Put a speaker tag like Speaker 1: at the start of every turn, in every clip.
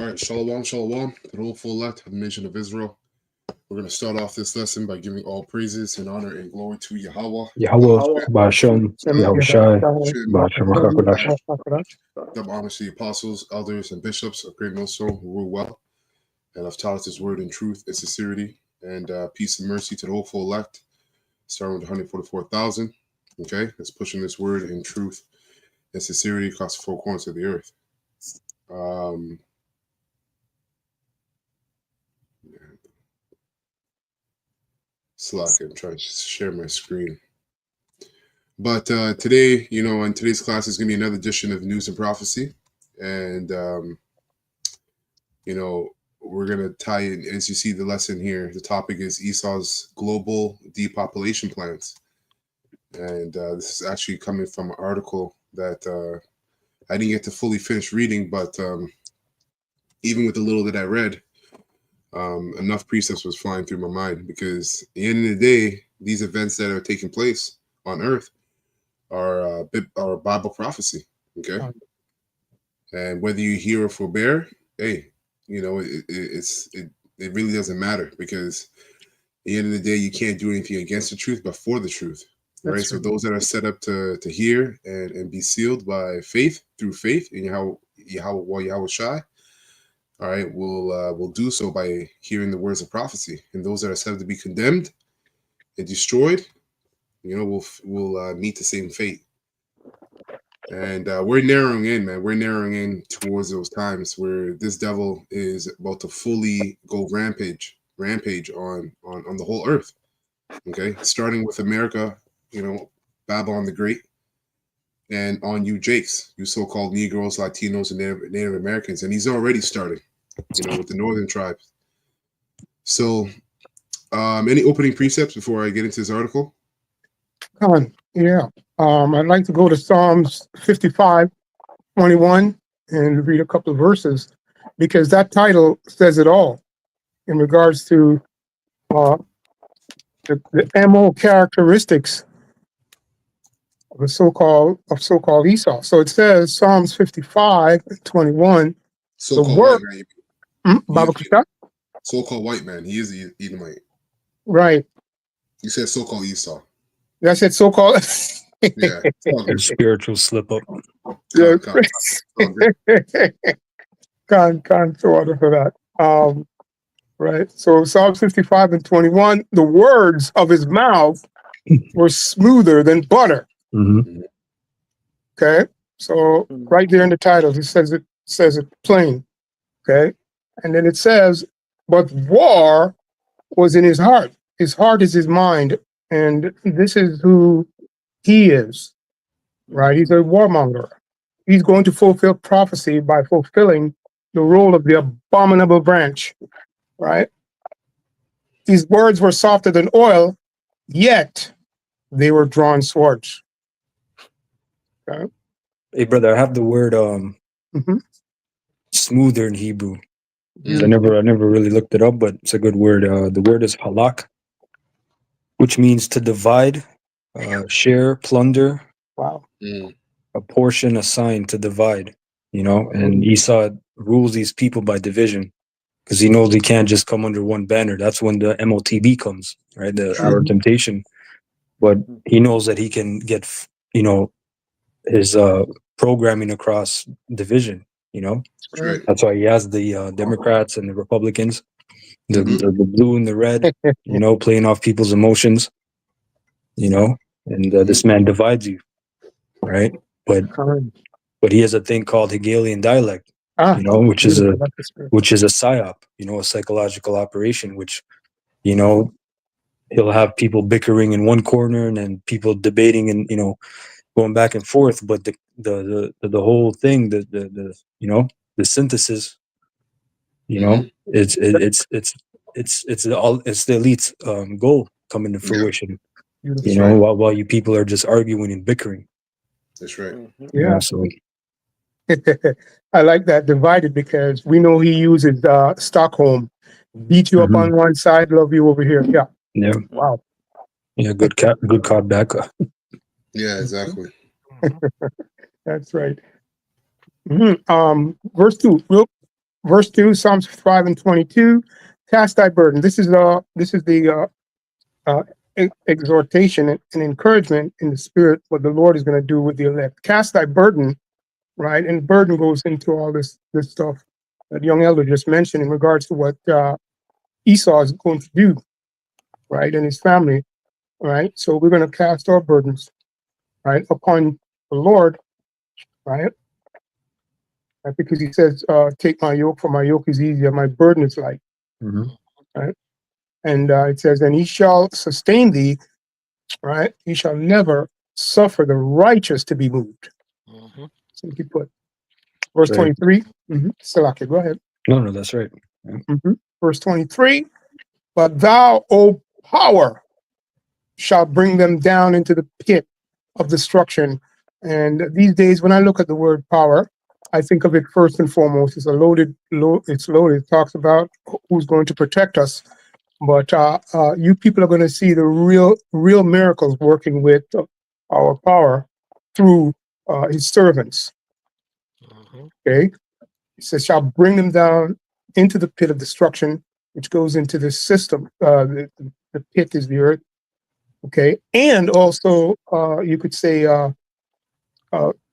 Speaker 1: right, shalom, shalom, to the whole full elect of the nation of Israel. We're going to start off this lesson by giving all praises and honor and glory to Yahweh.
Speaker 2: Yahweh, Ba'ashem, Yahushai, Ba'ashem HaKadosh.
Speaker 1: Double honor to the apostles, elders, and bishops of Great Millstone who rule well and have taught us his word in truth and sincerity, and peace and mercy to the whole full elect, starting with 144,000. Okay, that's pushing this word in truth and sincerity across the four corners of the earth. Slack, I'm trying to share my screen. But today, in today's class is going to be another edition of News and Prophecy. And, we're going to tie in, as you see the lesson here, the topic is Esau's global depopulation plans. And this is actually coming from an article that I didn't get to fully finish reading, but even with the little that I read, enough precepts was flying through my mind, because at the end of the day, these events that are taking place on earth are Bible prophecy. Okay. And whether you hear or forbear, hey, it really doesn't matter, because at the end of the day, you can't do anything against the truth, but for the truth. Right. That's so right. Those that are set up to hear and be sealed by faith, through faith in Yahweh Shai, all right, we'll do so by hearing the words of prophecy. And those that are set up to be condemned and destroyed, we'll meet the same fate. And we're narrowing in, man. We're narrowing in towards those times where this devil is about to fully go rampage on the whole earth. Okay, starting with America, Babylon the Great, and on you Jakes, you so-called Negroes, Latinos, and Native Americans. And he's already starting, with the northern tribes. So, any opening precepts before I get into this article?
Speaker 3: I'd like to go to Psalms 55:21 and read a couple of verses, because that title says it all in regards to the MO characteristics of so-called Esau. So it says, Psalms 55:21.
Speaker 1: So-called white man.
Speaker 3: So-called
Speaker 1: white man. He is Edomite.
Speaker 3: Right.
Speaker 1: You said so-called Esau.
Speaker 3: I said so-called.
Speaker 2: Yeah, spiritual slip up.
Speaker 3: Can't order for that. Right. So Psalm 55:21, the words of his mouth were smoother than butter.
Speaker 2: Mm-hmm.
Speaker 3: Okay. So right there in the title, it says it plain. Okay. And then it says, but war was in his heart. His heart is his mind. And this is who he is. Right. He's a warmonger. He's going to fulfill prophecy by fulfilling the role of the abominable branch. Right? These words were softer than oil, yet they were drawn swords. Okay?
Speaker 2: Hey, brother, I have the word smoother in Hebrew. I never really looked it up, but it's a good word. The word is halak, which means to divide, share, plunder.
Speaker 3: Wow.
Speaker 2: A portion assigned to divide, and Esau rules these people by division, because he knows he can't just come under one banner. That's when the MOTB comes, right? The Hour Temptation. But he knows that he can get, his programming across division,
Speaker 1: Right.
Speaker 2: That's why he has the Democrats and the Republicans, the blue and the red, playing off people's emotions, and this man divides you, right? But he has a thing called Hegelian dialect, which is a psyop, a psychological operation, which, he'll have people bickering in one corner and then people debating and, going back and forth. But the whole thing, the synthesis, it's the elite's goal coming to fruition, while you people are just arguing and bickering.
Speaker 1: That's right.
Speaker 3: Yeah.
Speaker 2: So
Speaker 3: I like that, divided, because we know he uses Stockholm. Beat you up on one side, love you over here. Yeah.
Speaker 2: Yeah.
Speaker 3: Wow.
Speaker 2: Yeah, good card back.
Speaker 1: Yeah, exactly.
Speaker 3: That's right. Verse 2. verse 2, Psalms 5 and 22. Cast thy burden. This is the exhortation and encouragement in the spirit, what the Lord is going to do with the elect. Cast thy burden, right? And burden goes into all this stuff that young elder just mentioned in regards to what Esau is going to do, right, and his family, right? So we're going to cast our burdens, right, upon the Lord, right? Because he says, take my yoke, for my yoke is easier, my burden is light, right? And it says, and he shall sustain thee, right? He shall never suffer the righteous to be moved. Simply put. Verse
Speaker 2: Right.
Speaker 3: 23. Salaki, go ahead.
Speaker 2: No, that's right.
Speaker 3: Verse 23. But thou, O power, shall bring them down into the pit of destruction. And these days, when I look at the word power, I think of it first and foremost. It's loaded. It talks about who's going to protect us. But you people are going to see the real miracles working with our power through his servants. Okay, he says, shall bring them down into the pit of destruction, which goes into the system. The pit is the earth. Okay, and also you could say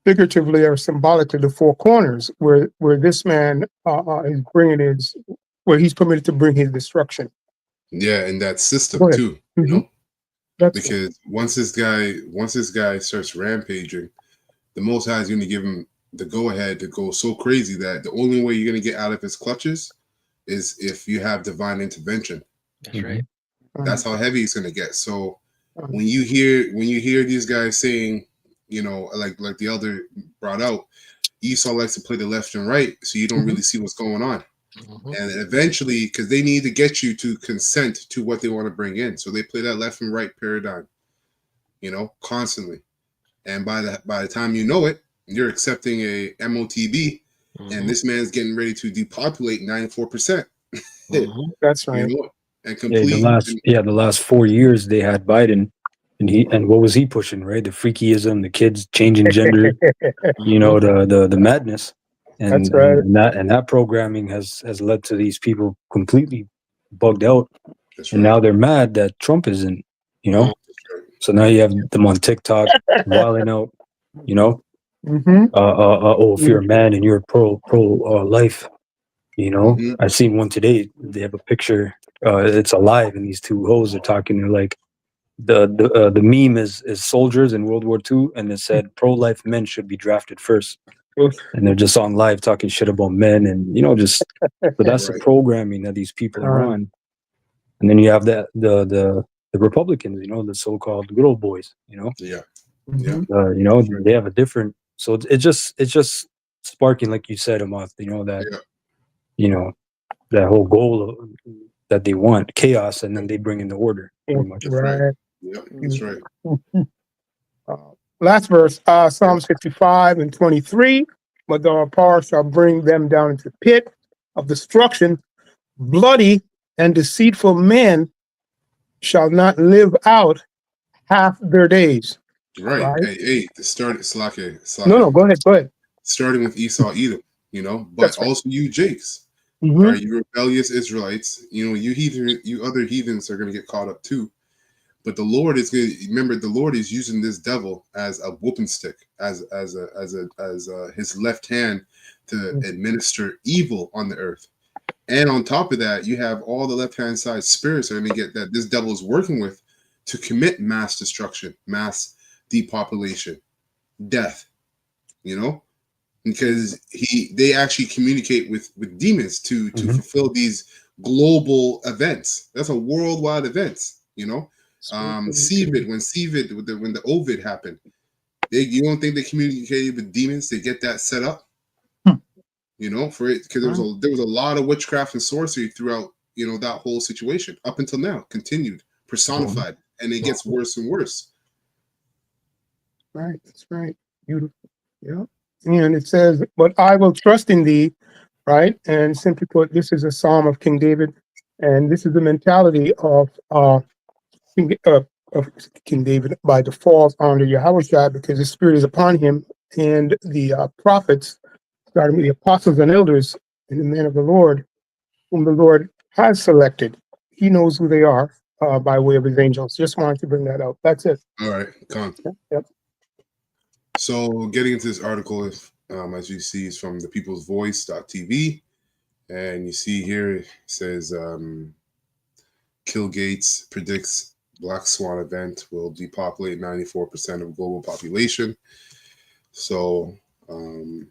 Speaker 3: figuratively or symbolically the four corners, where this man is bringing where he's permitted to bring his destruction.
Speaker 1: Yeah, and that system too, you know, because once this guy starts rampaging, the Most High is going to give him the go ahead to go so crazy that the only way you're going to get out of his clutches is if you have divine intervention.
Speaker 4: That's right.
Speaker 1: That's how heavy it's going to get. So when you hear these guys saying, you know, like the elder brought out, Esau likes to play the left and right, so you don't really see what's going on. And eventually, because they need to get you to consent to what they want to bring in, so they play that left and right paradigm, you know, constantly. And by the time you know it, you're accepting a MOTB, and this man's getting ready to depopulate 94%.
Speaker 3: That's right.
Speaker 1: You know, and complete.
Speaker 2: The last 4 years they had Biden, and what was he pushing? Right, the freakyism, the kids changing gender, you know, the madness. And,
Speaker 3: that's right.
Speaker 2: And that programming has led to these people completely bugged out.
Speaker 1: That's
Speaker 2: and
Speaker 1: right.
Speaker 2: now they're mad that Trump isn't, you know. So now you have them on TikTok wilding out, you know. If you're a man and you're pro life, you know. I seen one today. They have a picture. It's alive, and these two hoes are talking. They're like, the meme is soldiers in World War II, and it said pro-life men should be drafted first. And they're just on live talking shit about men, and you know, just but that's the programming that these people are on. And then you have the Republicans, you know, the so-called good old boys, you know.
Speaker 1: You
Speaker 2: know, they have a different. So it's just sparking, like you said, Amath, you know, that you know, that whole goal that they want chaos, and then they bring in the order. Pretty much.
Speaker 3: Right.
Speaker 1: Yep, that's right.
Speaker 3: Last verse, Psalms 55 and 23. But our power shall bring them down into the pit of destruction. Bloody and deceitful men shall not live out half their days.
Speaker 1: Right. Hey, Slake.
Speaker 3: No, go ahead.
Speaker 1: Starting with Esau, Edom, you know, but also you Jakes. All
Speaker 3: Mm-hmm.
Speaker 1: right, you rebellious Israelites, you know, you other heathens are going to get caught up too. But the Lord is going to remember. The Lord is using this devil as a whooping stick, as his left hand to administer evil on the earth. And on top of that, you have all the left hand side spirits are going to get that this devil is working with to commit mass destruction, mass depopulation, death. You know, because they actually communicate with demons to fulfill these global events. That's a worldwide events. You know. Sevid, when the Ovid happened, you don't think they communicated with demons to get that set up? You know, for it, because there was a lot of witchcraft and sorcery throughout, you know, that whole situation up until now, continued, personified, and it gets worse and worse.
Speaker 3: Right, that's right. Beautiful. Yeah. And it says, but I will trust in thee, right? And simply put, this is a psalm of King David, and this is the mentality of King David by default under Yahweh, because the Spirit is upon him, and the prophets, starting with the apostles and elders, and the men of the Lord, whom the Lord has selected. He knows who they are by way of his angels. Just wanted to bring that out. That's it.
Speaker 1: All right, Con.
Speaker 3: Yep.
Speaker 1: So getting into this article, as you see, is from the People's Voice.tv. And you see here it says Kill Gates predicts Black Swan event will depopulate 94% of global population. So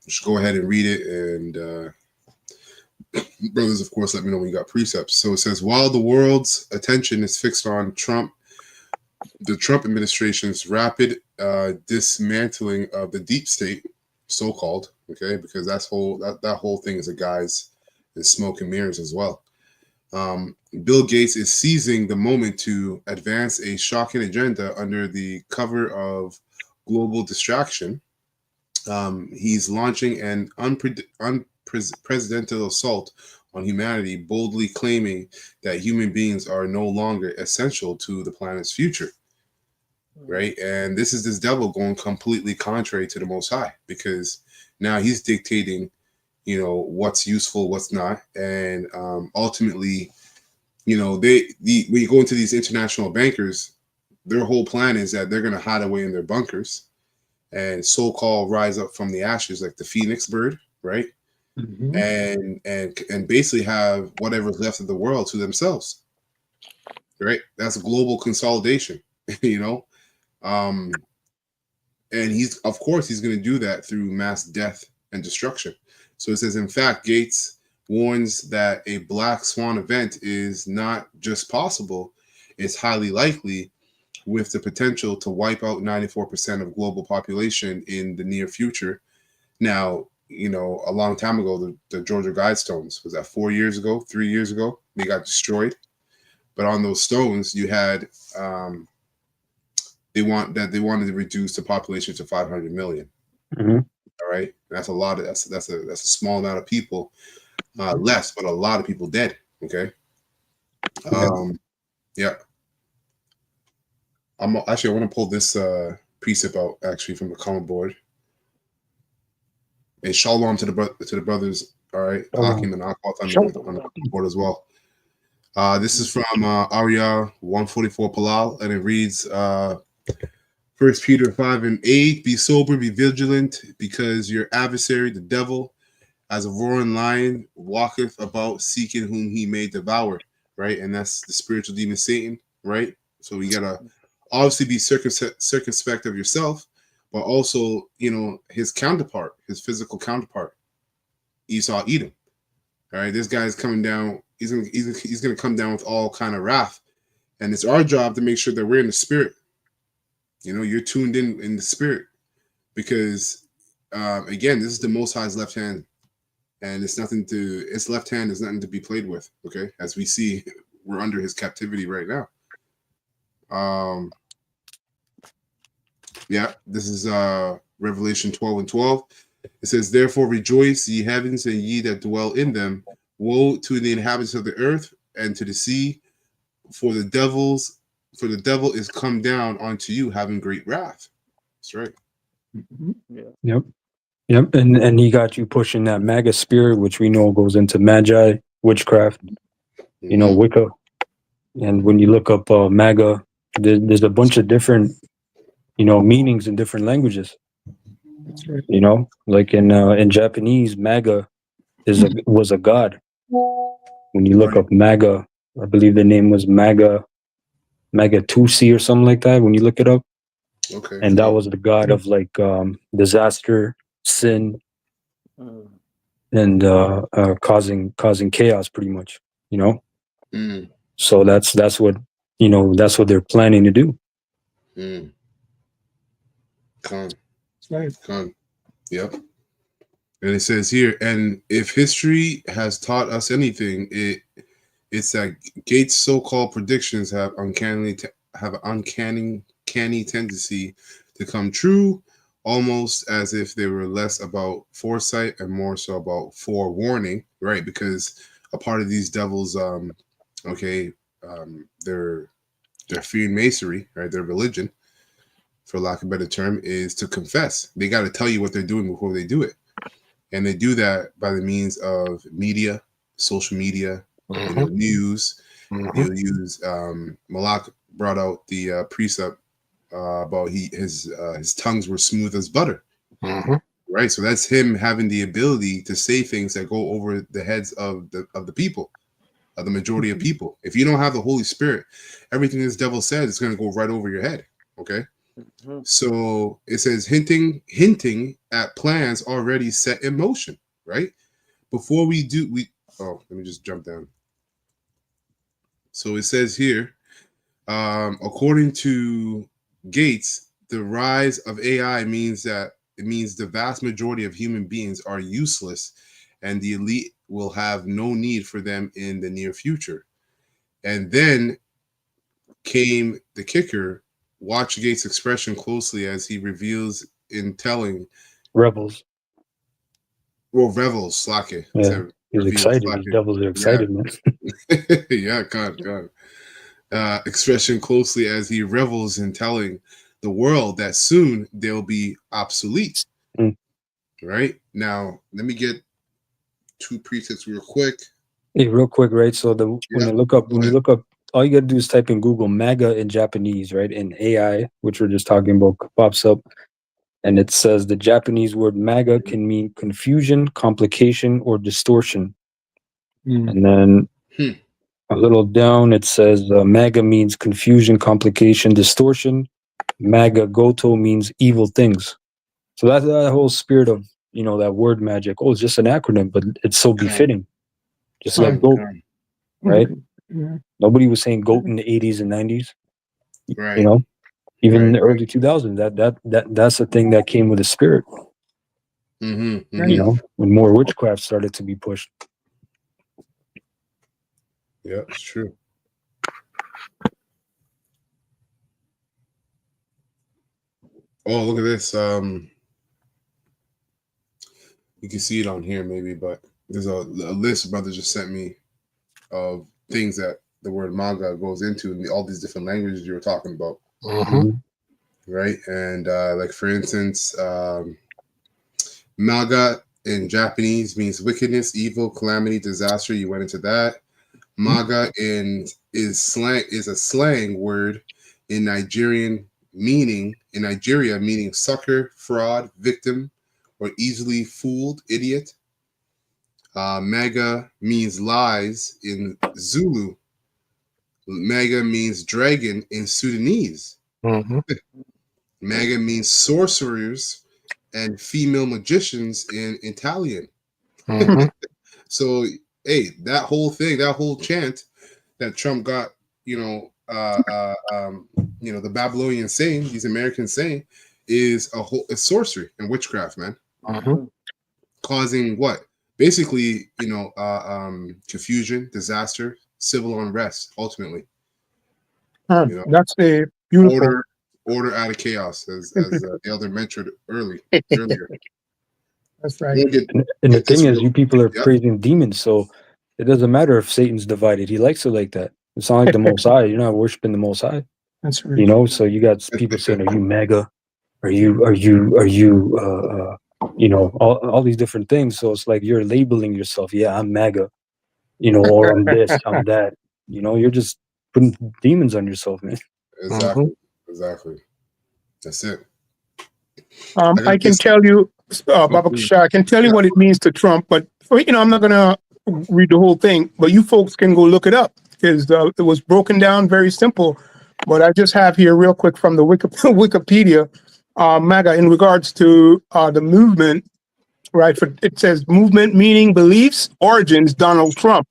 Speaker 1: just go ahead and read it. And brothers, of course, let me know when you got precepts. So it says, while the world's attention is fixed on the Trump administration's rapid dismantling of the deep state, so-called, okay, because that whole thing is a guise and smoke and mirrors as well. Bill Gates is seizing the moment to advance a shocking agenda under the cover of global distraction. He's launching an unprecedented assault on humanity, boldly claiming that human beings are no longer essential to the planet's future. Right? And this is this devil going completely contrary to the Most High, because now he's dictating, what's useful, what's not. And ultimately, when you go into these international bankers, their whole plan is that they're going to hide away in their bunkers and so-called rise up from the ashes like the phoenix bird, right?
Speaker 3: Mhm.
Speaker 1: And basically have whatever's left of the world to themselves, right? That's global consolidation, and he's going to do that through mass death and destruction. So it says, in fact, Gates warns that a black swan event is not just possible, it's highly likely, with the potential to wipe out 94% of global population in the near future. Now, a long time ago, the Georgia Guidestones, was that 4 years ago, 3 years ago, they got destroyed. But on those stones, you had they wanted to reduce the population to 500 million.
Speaker 2: Mm-hmm.
Speaker 1: All right, that's a lot of that's a small amount of people less, but a lot of people dead. Okay, yeah. I want to pull this precept out actually from the comment board. And shalom to the brothers. All right, Hakim and Akwat on the comment board as well. This is from Arya 144 Palal, and it reads 1 Peter 5:8. Be sober, be vigilant, because your adversary, the devil, as a roaring lion, walketh about seeking whom he may devour. Right, and that's the spiritual demon Satan. Right, so you gotta obviously be circumspect of yourself, but also his counterpart, his physical counterpart, Esau, Edom. All right, this guy is coming down. He's gonna come down with all kind of wrath, and it's our job to make sure that we're in the spirit. You're tuned in the spirit, because again, this is the Most High's left hand, and its left hand is nothing to be played with. Okay, as we see, we're under his captivity right now. Yeah, this is Revelation 12:12. It says, therefore rejoice, ye heavens, and ye that dwell in them. Woe to the inhabitants of the earth and to the sea, for the devil is come down unto you, having great wrath. That's right.
Speaker 2: Yep. And he got you pushing that MAGA spirit, which we know goes into magi, witchcraft, Wicca. And when you look up MAGA, there's a bunch of different meanings in different languages. Like in Japanese, MAGA was a god. When you look up MAGA, I believe the name was MAGA Tusi or something like that. When you look it up,
Speaker 1: okay,
Speaker 2: and that was the god of like disaster, sin, and causing chaos, pretty much. So that's what they're planning to do.
Speaker 1: Con. Yep. And it says here, and if history has taught us anything, it's that Gates' so-called predictions have uncanny tendency to come true, almost as if they were less about foresight and more so about forewarning, right? Because a part of these devils, their Freemasonry, right? Their religion, for lack of a better term, is to confess. They got to tell you what they're doing before they do it. And they do that by the means of media, social media, news. You'll use Malak brought out the precept about his tongues were smooth as butter. Right, so that's him having the ability to say things that go over the heads of the people, of the majority of people. If you don't have the Holy Spirit, everything this devil says is going to go right over your head. Okay, so it says hinting at plans already set in motion. Right, before let me just jump down. So it says here, according to Gates, the rise of AI means the vast majority of human beings are useless and the elite will have no need for them in the near future. And then came the kicker. Watch Gates' expression closely as he reveals in telling
Speaker 2: rebels.
Speaker 1: Well, revels, slake.
Speaker 2: Yeah, he's excited. These devils are excited, man.
Speaker 1: Yeah, God. Expression closely as he revels in telling the world that soon they'll be obsolete. Right now, let me get two presets real quick.
Speaker 2: Hey, real quick, right? So when you look up, all you gotta do is type in Google MAGA in Japanese, right? And AI, which we're just talking about, pops up, and it says the Japanese word MAGA can mean confusion, complication, or distortion. And then a little down, it says MAGA means confusion, complication, distortion. MAGA Goto means evil things. So that's that whole spirit of, that word magic. Oh, it's just an acronym, but it's so befitting. Just like GOAT, right? Nobody was saying GOAT in the 80s and 90s.
Speaker 1: Right.
Speaker 2: Even in the early 2000s. That's the thing that came with the spirit. When more witchcraft started to be pushed.
Speaker 1: Yeah, it's true. Oh, look at this. You can see it on here maybe, but there's a list brother just sent me of things that the word MAGA goes into in all these different languages you were talking about. Right? And like for instance, MAGA in Japanese means wickedness, evil, calamity, disaster. You went into that. MAGA is a slang word in Nigeria meaning sucker, fraud, victim, or easily fooled, idiot. MAGA means lies in Zulu. MAGA means dragon in Sudanese. MAGA means sorcerers and female magicians in Italian. So, hey, that whole chant that Trump got, the Babylonian saying, these Americans saying, is a sorcery and witchcraft, man. Causing what? Basically, confusion, disaster, civil unrest, ultimately.
Speaker 3: That's the beautiful
Speaker 1: order out of chaos, as the elder mentioned earlier.
Speaker 3: That's right.
Speaker 2: And the thing is, you people are praising demons, so it doesn't matter if Satan's divided. He likes it like that. It's not like the Most High. You're not worshiping the Most High.
Speaker 3: That's right.
Speaker 2: So you got people saying, "Are you MAGA? Are you all these different things." So it's like you're labeling yourself. Yeah, I'm MAGA. Or I'm this, I'm that. You're just putting demons on yourself, man.
Speaker 1: Exactly. That's it.
Speaker 3: I can tell you, Baba Kishar, I can tell you what it means to Trump, but I'm not going to read the whole thing, but you folks can go look it up because it was broken down very simple. But I just have here real quick from the Wikipedia, MAGA in regards to the movement, right? It says movement meaning beliefs, origins, Donald Trump,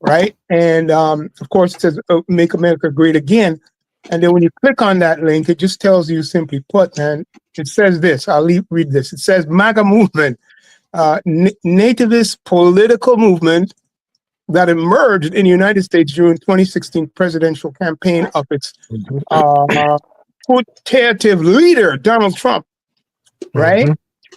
Speaker 3: right? And of course it says make America great again. And then when you click on that link, it just tells you simply put, man, it says this. I'll read this. It says MAGA movement, nativist political movement that emerged in the United States during 2016 presidential campaign of its putative leader, Donald Trump, right?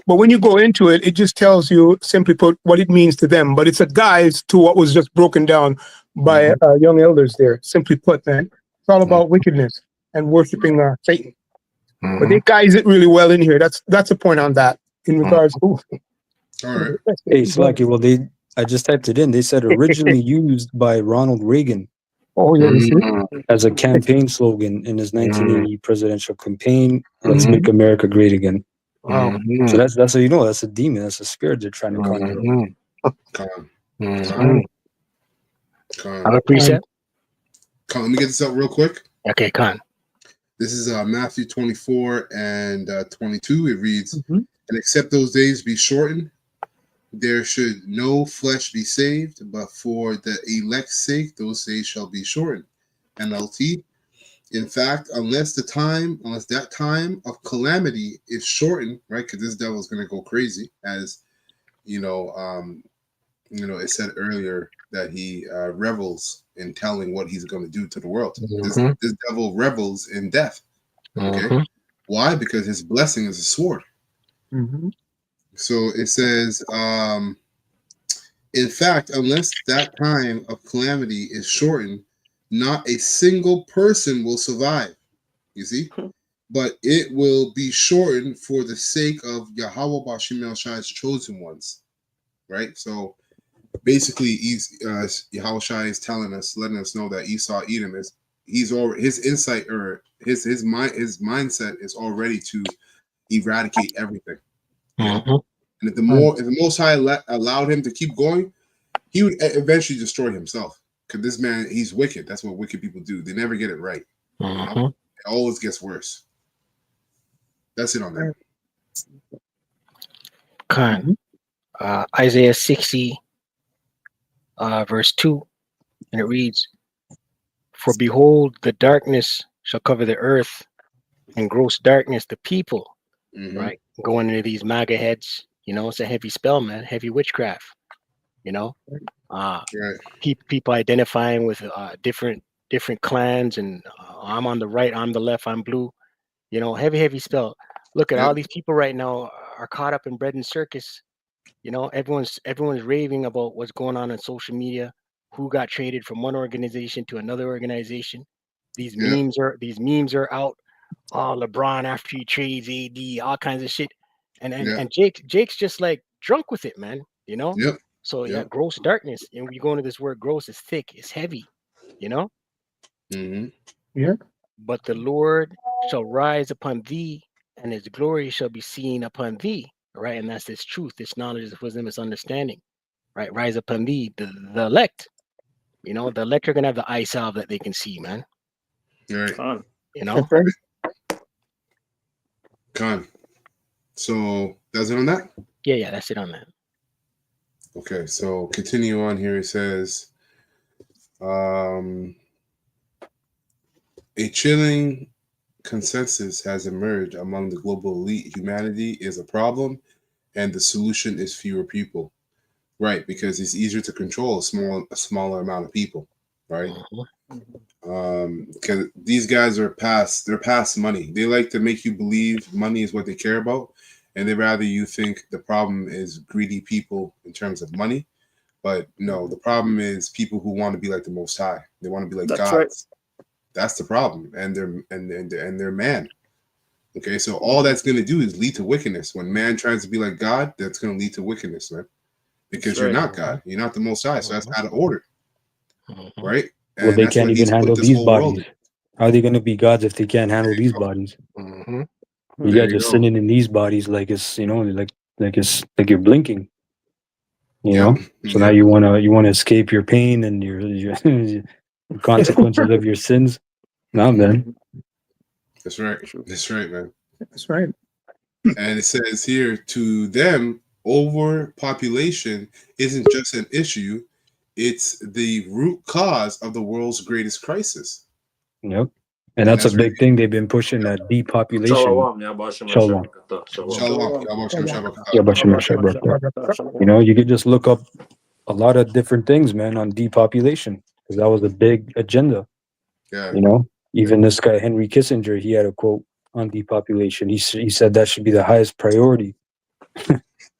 Speaker 3: But when you go into it, it just tells you, simply put, what it means to them. But it's a guide to what was just broken down by young elders there. Simply put, man, it's all about wickedness and worshiping Satan. But they guise it really well in here. That's a point on that in regards to
Speaker 1: All right.
Speaker 2: Hey, Slacky, well, I just typed it in. They said originally used by Ronald Reagan
Speaker 3: Oh yeah, you see?
Speaker 2: as a campaign slogan in his 1980 presidential campaign. Let's make America great again.
Speaker 3: Wow.
Speaker 2: So that's how you know that's a demon. That's a spirit they're trying to conjure up.
Speaker 1: Con.
Speaker 3: Right.
Speaker 1: Con.
Speaker 4: Have a precept?
Speaker 1: Con. Let me get this up real quick.
Speaker 4: Okay, Khan.
Speaker 1: This is Matthew 24 and 22. It reads,
Speaker 3: Mhm.
Speaker 1: and except those days be shortened, there should no flesh be saved, but for the elect's sake, those days shall be shortened. NLT. In fact, unless that time of calamity is shortened, right? Because this devil is going to go crazy, as it said earlier that he revels in telling what he's going to do to the world. This devil revels in death. Okay, why? Because his blessing is a sword.
Speaker 3: Mm-hmm.
Speaker 1: So it says, in fact, unless that time of calamity is shortened, not a single person will survive. You see? But it will be shortened for the sake of Yahweh Bashim El Shai's chosen ones. Right? So basically, Yahweh Shai is telling us, letting us know that Esau Edom he's already his insight or his mindset is already to eradicate everything. And if the Most High allowed him to keep going, he would eventually destroy himself. Because this man, he's wicked. That's what wicked people do. They never get it right. It always gets worse. That's it on that.
Speaker 4: Khan. Isaiah 60, verse 2, and it reads, for behold, the darkness shall cover the earth, and gross darkness the people. Right? Going into these MAGA heads, it's a heavy spell, man, heavy witchcraft. People identifying with different clans, and I'm on the right, I'm the left, I'm blue. Heavy spell. Look at all these people right now are caught up in bread and circus. Everyone's raving about what's going on social media, who got traded from one organization to another organization. These memes are out. Oh, LeBron after he trades AD, all kinds of shit. And Jake's just like drunk with it, man. So yeah, gross darkness. And we go into this word gross, is thick, it's heavy, Yeah. But the Lord shall rise upon thee, and his glory shall be seen upon thee. Right. And that's this truth, this knowledge, this wisdom, this understanding. Right. Rise upon thee, the elect. The elect are gonna have the eye salve that they can see, man.
Speaker 1: Right. Con. So that's it on that?
Speaker 4: Yeah, that's it on that.
Speaker 1: Okay, so continue on here. It says, a chilling consensus has emerged among the global elite. Humanity is a problem, and the solution is fewer people. Right, because it's easier to control a smaller amount of people. Right. Because these guys they're past money. They like to make you believe money is what they care about, and they rather you think the problem is greedy people in terms of money. But no, the problem is people who want to be like the Most High. They want to be like gods. Right. That's the problem, and they're man. Okay, so all that's going to do is lead to wickedness. When man tries to be like God, that's going to lead to wickedness, man. Because you're not God, you're not the Most High, so that's out of order, right? And
Speaker 2: well, they can't even handle these bodies. How are they going to be gods if they can't handle these bodies? You guys are sinning in these bodies like it's like you're blinking. So now you want to escape your pain and your consequences of your sins. No, man.
Speaker 1: That's right. That's right, man.
Speaker 3: That's right.
Speaker 1: And it says here, to them, overpopulation isn't just an issue; it's the root cause of the world's greatest crisis.
Speaker 2: Yep. And that's a big thing they've been pushing, that depopulation. Shalom. You could just look up a lot of different things, man, on depopulation, because that was a big agenda.
Speaker 1: Yeah.
Speaker 2: Even this guy, Henry Kissinger, he had a quote on depopulation. He said that should be the highest priority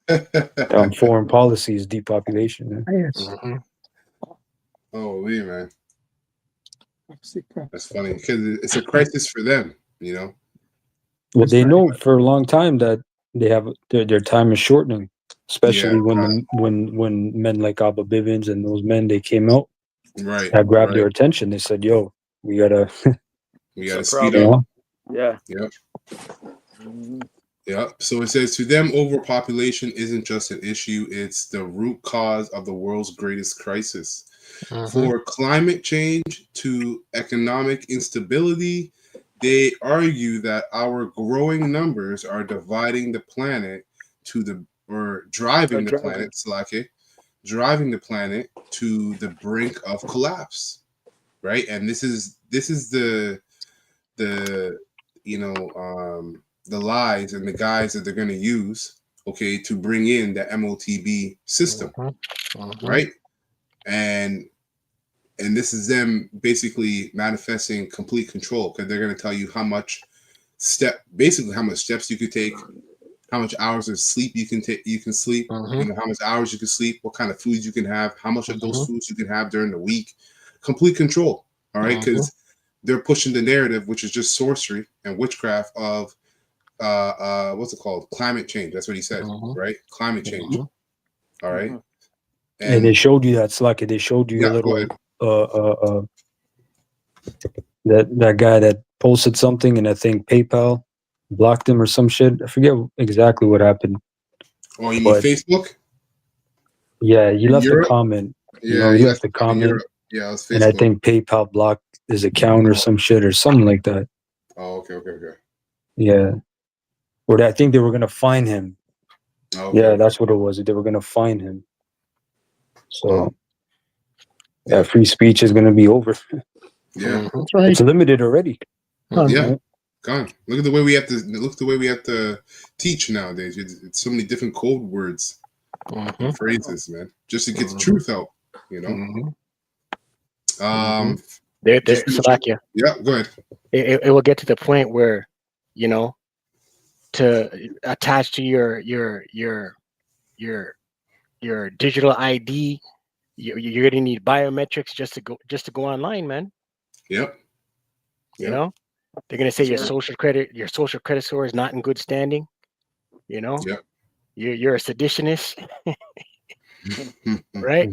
Speaker 2: on foreign policy is depopulation. Man.
Speaker 3: Yes.
Speaker 1: Holy man. That's funny because it's a crisis for them,
Speaker 2: Well, they know for a long time that they have their time is shortening. especially
Speaker 1: Yeah,
Speaker 2: when men like Abba Bivens and those men, they came out,
Speaker 1: right,
Speaker 2: that grabbed their
Speaker 1: right.
Speaker 2: attention. They said, "Yo, we gotta,
Speaker 1: We got to
Speaker 5: It's a
Speaker 1: speed
Speaker 2: you
Speaker 5: problem.
Speaker 1: up.
Speaker 2: know,
Speaker 5: Yeah.
Speaker 1: Yep.
Speaker 5: Mhm.
Speaker 1: Yep. So it says to them, overpopulation isn't just an issue; it's the root cause of the world's greatest crisis. For climate change to economic instability, they argue that our growing numbers are dividing the planet to the or driving the
Speaker 5: Driving.
Speaker 1: planet, Slake, driving the planet to the brink of collapse. Right, and this is the the lies and the guides that they're going to use, okay, to bring in the MOTB system, right? And this is them basically manifesting complete control because they're going to tell you how much how much steps you could take, how much hours of sleep you can take, sleep, how much hours you can sleep, what kind of foods you can have, how much of those foods you can have during the week. Complete control, all right? Because they're pushing the narrative, which is just sorcery and witchcraft of what's it called? Climate change. That's what he said, right? Climate change. All right.
Speaker 2: and they showed you that Slacky. They showed you a
Speaker 1: Yeah, go
Speaker 2: little
Speaker 1: ahead.
Speaker 2: that guy that posted something, and I think PayPal blocked him or some shit. I forget exactly what happened.
Speaker 1: Oh, you mean
Speaker 2: But
Speaker 1: Facebook?
Speaker 2: yeah, he
Speaker 1: In
Speaker 2: left a
Speaker 1: Europe?
Speaker 2: comment.
Speaker 1: Yeah,
Speaker 2: He
Speaker 1: he
Speaker 2: left
Speaker 1: left
Speaker 2: a
Speaker 1: in
Speaker 2: comment,
Speaker 1: Europe. Yeah, it was Facebook.
Speaker 2: and I think PayPal blocked his account or some shit or something like that.
Speaker 1: Oh, okay.
Speaker 2: Yeah, or I think they were gonna fine him.
Speaker 1: Oh, okay,
Speaker 2: Yeah,
Speaker 1: okay.
Speaker 2: that's what it was. They were gonna fine him. So
Speaker 1: Yeah.
Speaker 2: free speech is gonna be over.
Speaker 1: Yeah.
Speaker 3: That's right.
Speaker 2: It's limited already.
Speaker 1: Yeah.
Speaker 2: Right?
Speaker 1: Gone. Look at the way we have to teach nowadays. It's so many different code words and phrases, man, just to get the truth out. Just
Speaker 4: Salakia.
Speaker 1: yeah. Go ahead.
Speaker 4: It will get to the point where, you know, to attach to your digital ID, you're gonna need biometrics just to go online, man.
Speaker 1: Yep.
Speaker 4: You know, they're gonna say your
Speaker 5: Sure.
Speaker 4: social credit score is not in good standing. You know,
Speaker 1: Yep.
Speaker 4: you're a seditionist, right?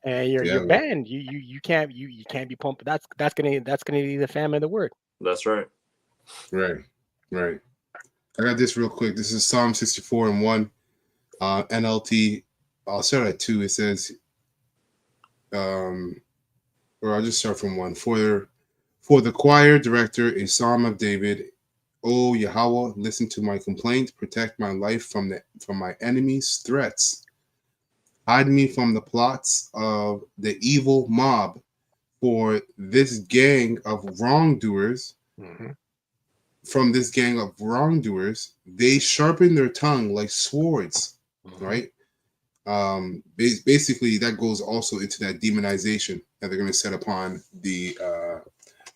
Speaker 4: And you're
Speaker 1: Yeah.
Speaker 4: banned. You can't be pumped. That's gonna be the famine of the word.
Speaker 5: That's right.
Speaker 1: Right. I got this real quick. This is Psalm 64:1. NLT. I'll start at 2. It says, or I'll just start from 1. For the choir director, a Psalm of David. O Yahweh, listen to my complaint. Protect my life from my enemies' threats. Hide me from the plots of the evil mob. For this gang of wrongdoers. From this gang of wrongdoers, they sharpen their tongue like swords, right? Basically, that goes also into that demonization that they're going to set upon the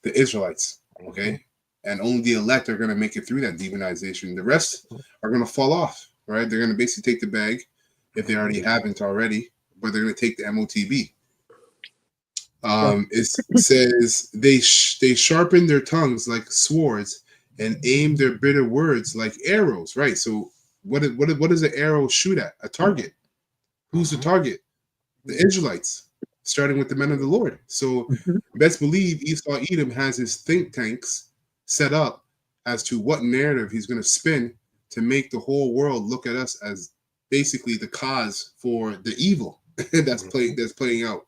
Speaker 1: Israelites, okay? And only the elect are going to make it through that demonization. The rest are going to fall off, right? They're going to basically take the bag if they already haven't already, but they're going to take the MOTB. It says they sharpen their tongues like swords and aim their bitter words like arrows, right? So what does an arrow shoot at? A target. Who's the target? The Israelites, starting with the men of the Lord. So best believe Esau Edom has his think tanks set up as to what narrative he's going to spin to make the whole world look at us as basically the cause for the evil that's playing out.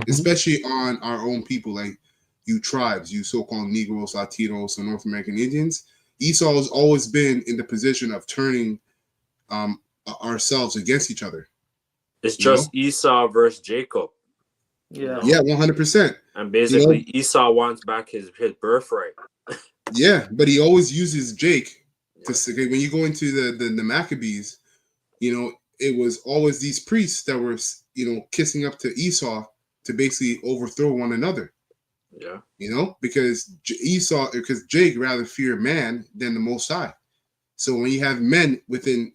Speaker 1: Especially on our own people, like you tribes, you so-called Negroes, Latinos, and North American Indians. Esau has always been in the position of turning ourselves against each other.
Speaker 6: It's just Esau versus Jacob.
Speaker 5: Yeah.
Speaker 1: Yeah, 100%.
Speaker 6: And basically, Esau wants back his birthright.
Speaker 1: Yeah, but he always uses Jake to say, when you go into the Maccabees, it was always these priests that were, kissing up to Esau to basically overthrow one another.
Speaker 6: Yeah.
Speaker 1: Because Jake rather fear man than the Most High. So when you have men within,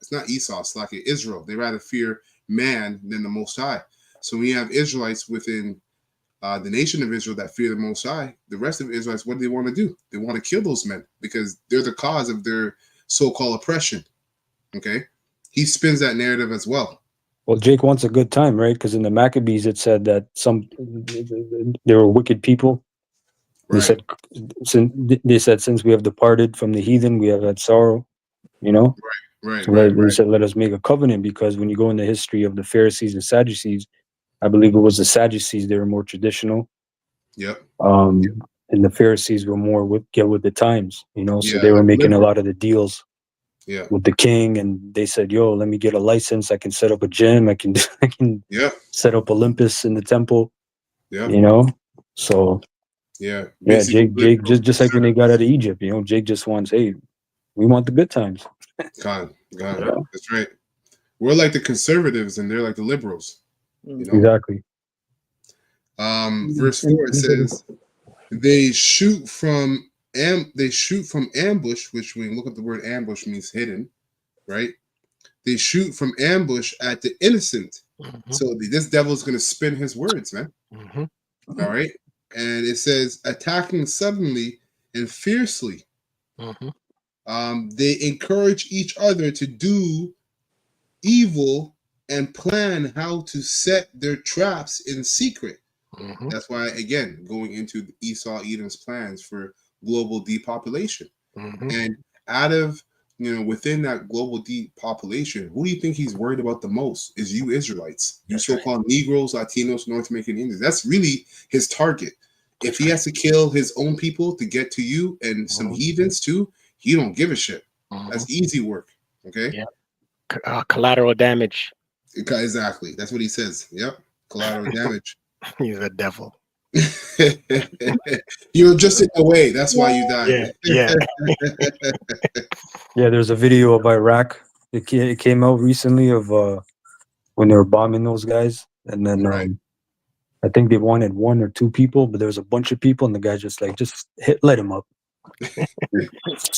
Speaker 1: it's not Esau, it's like Israel. They rather fear man than the Most High. So when you have Israelites within the nation of Israel that fear the Most High, the rest of the Israelites, what do they want to do? They want to kill those men because they're the cause of their so-called oppression. Okay, he spins that narrative as well.
Speaker 2: Well, Jake wants a good time, right? Because in the Maccabees, it said that there were wicked people. They
Speaker 1: Right.
Speaker 2: said, since we have departed from the heathen, we have had sorrow. You know,
Speaker 1: Right.
Speaker 2: so
Speaker 1: Right.
Speaker 2: they
Speaker 1: Right.
Speaker 2: said, let us make a covenant, because when you go in the history of the Pharisees and Sadducees, I believe it was the Sadducees, they were more traditional.
Speaker 1: Yep.
Speaker 2: And the Pharisees were more get with the times, you know, so
Speaker 1: Yeah,
Speaker 2: they were
Speaker 1: like
Speaker 2: making a
Speaker 1: liberal.
Speaker 2: lot of the deals
Speaker 1: Yeah.
Speaker 2: with the king, and they said, yo, let me get a license. I can set up a gym. I can
Speaker 1: Yeah.
Speaker 2: set up Olympus in the temple,
Speaker 1: Yeah.
Speaker 2: you know? So
Speaker 1: Yeah.
Speaker 2: yeah,
Speaker 1: Basically,
Speaker 2: Jake,
Speaker 1: liberal
Speaker 2: just like when they got out of Egypt, you know, Jake just wants, hey, we want the good times.
Speaker 1: God.
Speaker 2: Yeah.
Speaker 1: That's right. We're like the conservatives, and they're like the liberals. You know.
Speaker 2: Exactly.
Speaker 1: Verse 4, it says, they shoot from ambush, which when you look at the word ambush means hidden, right? They shoot from ambush at the innocent.
Speaker 4: Mhm.
Speaker 1: So this devil's going to spin his words, man.
Speaker 4: Mhm.
Speaker 1: All right. And it says attacking suddenly and fiercely.
Speaker 4: Mhm.
Speaker 1: They encourage each other to do evil and plan how to set their traps in secret.
Speaker 4: Mhm.
Speaker 1: That's why, again, going into Esau Edom's plans for global depopulation.
Speaker 4: Mhm.
Speaker 1: And out of, within that global depopulation, who do you think he's worried about the most? Is you Israelites, you
Speaker 4: That's right.
Speaker 1: so-called Negroes, Latinos, North American Indians. That's really his target. If he has to kill his own people to get to you and some
Speaker 4: Mhm.
Speaker 1: heathens too, he don't give a shit.
Speaker 4: Mhm.
Speaker 1: That's easy work. Okay?
Speaker 4: Yeah. Collateral damage.
Speaker 1: Exactly. That's what he says. Yep. Collateral damage.
Speaker 4: He's a devil.
Speaker 1: You're just in the way. That's why you died.
Speaker 4: Yeah. Yeah.
Speaker 2: Yeah, there's a video of Iraq. It came out recently of when they were bombing those guys, and then
Speaker 1: Right.
Speaker 2: I think they wanted 1 or 2 people, but there was a bunch of people, and the guy just let him up.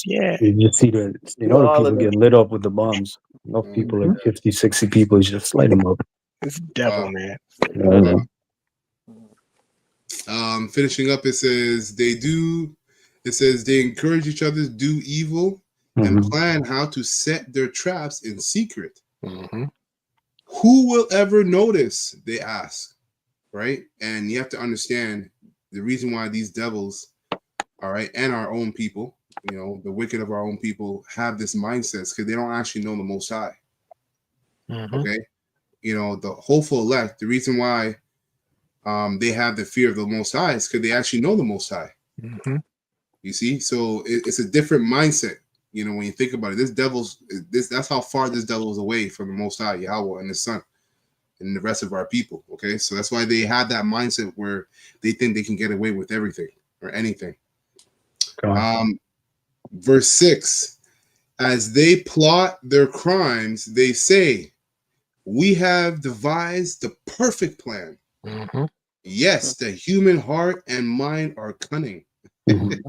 Speaker 4: Yeah.
Speaker 2: You just see the
Speaker 5: All
Speaker 2: people
Speaker 5: of them.
Speaker 2: getting lit up with the bombs. Enough people, like 50, 60 people, you just light them up.
Speaker 4: It's devil,
Speaker 1: Wow.
Speaker 4: man.
Speaker 2: Yeah.
Speaker 1: Finishing up, it says they encourage each other to do evil and
Speaker 2: Mhm.
Speaker 1: plan how to set their traps in secret.
Speaker 4: Mhm.
Speaker 1: Who will ever notice? They ask, right? And you have to understand the reason why these devils, all right, and our own people, the wicked of our own people have this mindset because they don't actually know the Most High.
Speaker 4: Mhm.
Speaker 1: Okay, the hopeful elect. The reason why they have the fear of the Most High is because they actually know the Most High.
Speaker 4: Mhm.
Speaker 1: You see, so it's a different mindset. When you think about it, that's how far this devil is away from the Most High, Yahweh, and the Son, and the rest of our people. Okay, so that's why they have that mindset where they think they can get away with everything or anything. Verse 6: as they plot their crimes, they say, "We have devised the perfect plan."
Speaker 4: Mhm.
Speaker 1: Yes, the human heart and mind are cunning.
Speaker 2: Mhm.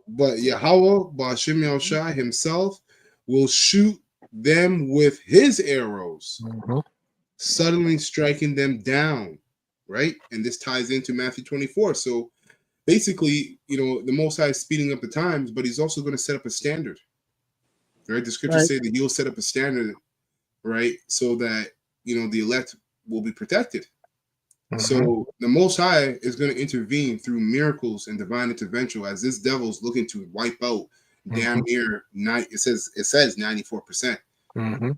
Speaker 1: But Yahweh, Ba'ashem Yahushua himself, will shoot them with his arrows,
Speaker 4: Mhm.
Speaker 1: suddenly striking them down. Right? And this ties into Matthew 24. So basically, the Most High is speeding up the times, but he's also going to set up a standard. Right? The scriptures say that he'll set up a standard, right? So that, the elect will be protected.
Speaker 4: Mhm.
Speaker 1: So the Most High is going to intervene through miracles and divine intervention as this devil's looking to wipe out damn near it says 94%.
Speaker 4: Mhm.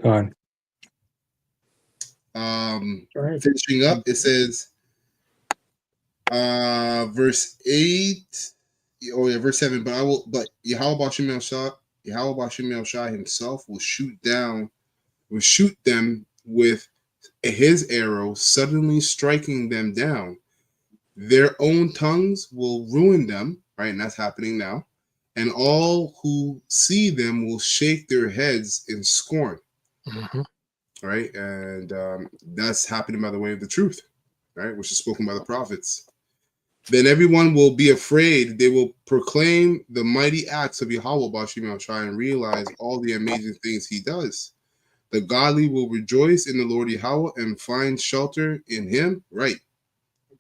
Speaker 2: God.
Speaker 1: Finishing up, it says verse 8. Oh yeah, verse 7. But Yahweh Ba'ashem Shai himself will shoot them with his arrow, suddenly striking them down. Their own tongues will ruin them, right? And that's happening now. And all who see them will shake their heads in scorn,
Speaker 4: Mhm.
Speaker 1: right? And that's happening by the way of the truth, right? Which is spoken by the prophets. Then everyone will be afraid. They will proclaim the mighty acts of Yahweh Ba'ashem Shai and realize all the amazing things he does. The godly will rejoice in the Lord Yahweh and find shelter in him, right?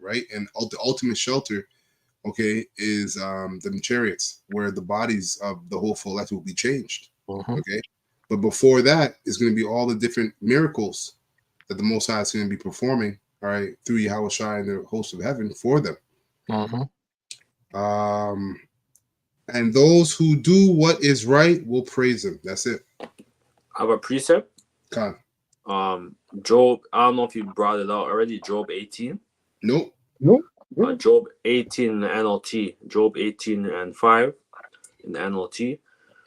Speaker 1: And the ultimate shelter okay, is the chariots, where the bodies of the whole elect will be changed.
Speaker 4: Mhm.
Speaker 1: Okay, but before that is going to be all the different miracles that the Most High is going to be performing, all right, through Yahweh Shai and the host of heaven for them.
Speaker 4: Mhm.
Speaker 1: And those who do what is right will praise him. That's it.
Speaker 6: I have a precept.
Speaker 1: Con.
Speaker 6: Job. I don't know if you brought it out already. Job 18.
Speaker 1: Nope.
Speaker 3: Nope.
Speaker 6: Job 18 in the NLT. Job 18 and 5 in the NLT.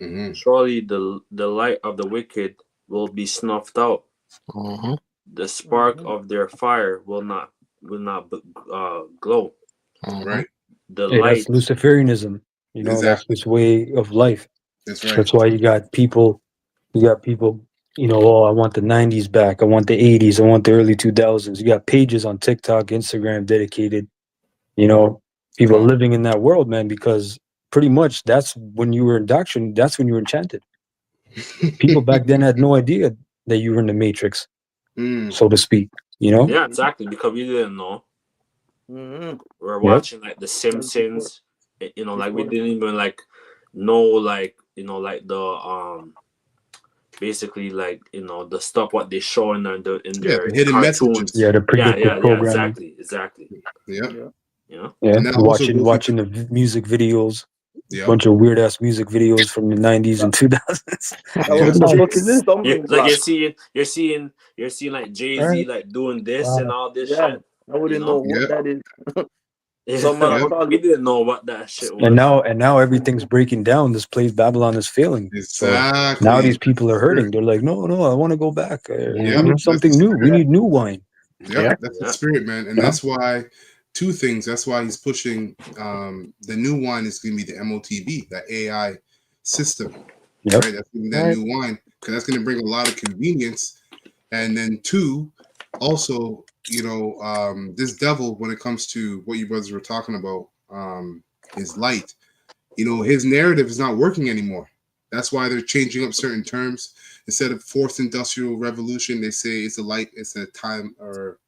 Speaker 1: Mm-hmm.
Speaker 6: Surely the light of the wicked will be snuffed out.
Speaker 4: Mhm.
Speaker 6: The spark
Speaker 5: Mhm.
Speaker 6: of their fire will not glow.
Speaker 4: Mhm.
Speaker 1: Right.
Speaker 6: The
Speaker 2: Hey,
Speaker 6: light.
Speaker 2: that's Luciferianism. You know, that's
Speaker 1: Exactly.
Speaker 2: this way of life.
Speaker 1: That's right.
Speaker 2: That's why you got people, you know, oh, I want the 90s back. I want the 80s. I want the early 2000s. You got pages on TikTok, Instagram dedicated, you know, people
Speaker 1: Con.
Speaker 2: living in that world, man, because pretty much that's when you were indoctrinated. That's when you were enchanted. People back then had no idea that you were in the matrix,
Speaker 1: Mm.
Speaker 2: so to speak, you know?
Speaker 6: Yeah, exactly. Because we didn't know.
Speaker 5: Mhm.
Speaker 6: We're
Speaker 2: Yep.
Speaker 6: watching like The
Speaker 5: That's
Speaker 6: Simpsons. You know, like we
Speaker 5: before.
Speaker 6: didn't even like know, like, you know, like the basically, like, you know, the stuff what they show in
Speaker 1: Yeah,
Speaker 6: their
Speaker 1: the hidden
Speaker 6: cartoons.
Speaker 1: messages.
Speaker 2: Yeah, the
Speaker 6: Yeah,
Speaker 2: predictive
Speaker 6: yeah,
Speaker 2: programming.
Speaker 6: exactly.
Speaker 1: Yep.
Speaker 5: Yeah.
Speaker 6: You know,
Speaker 2: Yeah,
Speaker 1: And that also goes
Speaker 2: watching the music videos,
Speaker 1: Yep.
Speaker 2: bunch of weird ass music videos from the 90s and 2000s.
Speaker 5: That
Speaker 1: Yeah.
Speaker 5: was
Speaker 2: What
Speaker 5: the
Speaker 2: the fuck
Speaker 5: biggest
Speaker 2: is this?
Speaker 6: you
Speaker 5: stumbling
Speaker 6: like
Speaker 5: block.
Speaker 6: you're seeing like Jay-Z
Speaker 3: Right.
Speaker 6: like doing this and all this
Speaker 5: Yeah.
Speaker 6: shit.
Speaker 5: I wouldn't
Speaker 6: You
Speaker 5: know
Speaker 6: know,
Speaker 5: what
Speaker 1: Yep.
Speaker 5: that is.
Speaker 6: Yeah,
Speaker 5: Some man
Speaker 1: Yep.
Speaker 5: call
Speaker 6: we
Speaker 5: it.
Speaker 6: didn't know what that shit was.
Speaker 2: And now everything's breaking down. This place Babylon is failing. So
Speaker 1: Exactly.
Speaker 2: now these people are hurting. They're like, no, I want to go back. We
Speaker 1: Yep.
Speaker 2: need
Speaker 1: That's
Speaker 2: something
Speaker 1: the
Speaker 2: new. We
Speaker 1: spirit.
Speaker 2: need new wine.
Speaker 1: Yep.
Speaker 4: Yeah.
Speaker 1: That's the
Speaker 6: Yeah.
Speaker 1: spirit, man. And
Speaker 2: Yeah.
Speaker 1: that's why two things. That's why he's pushing the new wine is going to be the MOTB, that AI system.
Speaker 2: Yep.
Speaker 1: Right. That's going to be that
Speaker 3: Right.
Speaker 1: new wine because that's going to bring a lot of convenience. And then two, also, you know, this devil, when it comes to what you brothers were talking about, his light, you know, his narrative is not working anymore. That's why they're changing up certain terms. Instead of fourth industrial revolution, they say it's it's a time or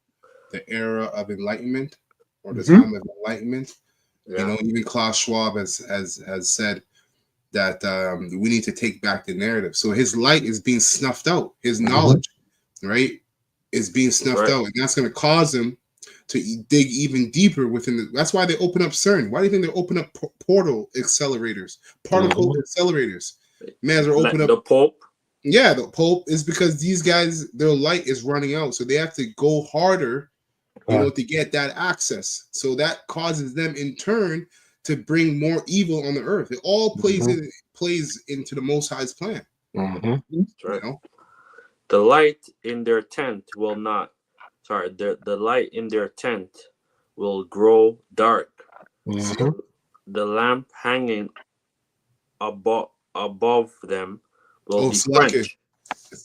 Speaker 1: the era of enlightenment or the
Speaker 3: Mhm.
Speaker 1: time of enlightenment.
Speaker 6: Yeah.
Speaker 1: You know, even Klaus Schwab has said that we need to take back the narrative. So his light is being snuffed out. His knowledge, right, is being snuffed
Speaker 6: Right.
Speaker 1: out, and that's going to cause him to dig even deeper within the. That's why they open up CERN. Why do you think they open up portal accelerators, particle accelerators? Man, they're
Speaker 6: Like
Speaker 1: open up.
Speaker 6: the Pope.
Speaker 1: Yeah, the Pope is because these guys, their light is running out, so they have to go harder, you know, to get that access. So that causes them in turn to bring more evil on the earth. It all plays into the Most High's plan.
Speaker 4: Mhm.
Speaker 6: That's right.
Speaker 1: You know,
Speaker 6: The light in their tent will not. Sorry, the light in their tent will grow dark.
Speaker 4: Mhm.
Speaker 6: The lamp hanging above them will
Speaker 1: oh,
Speaker 6: be
Speaker 1: Slake,
Speaker 6: quenched.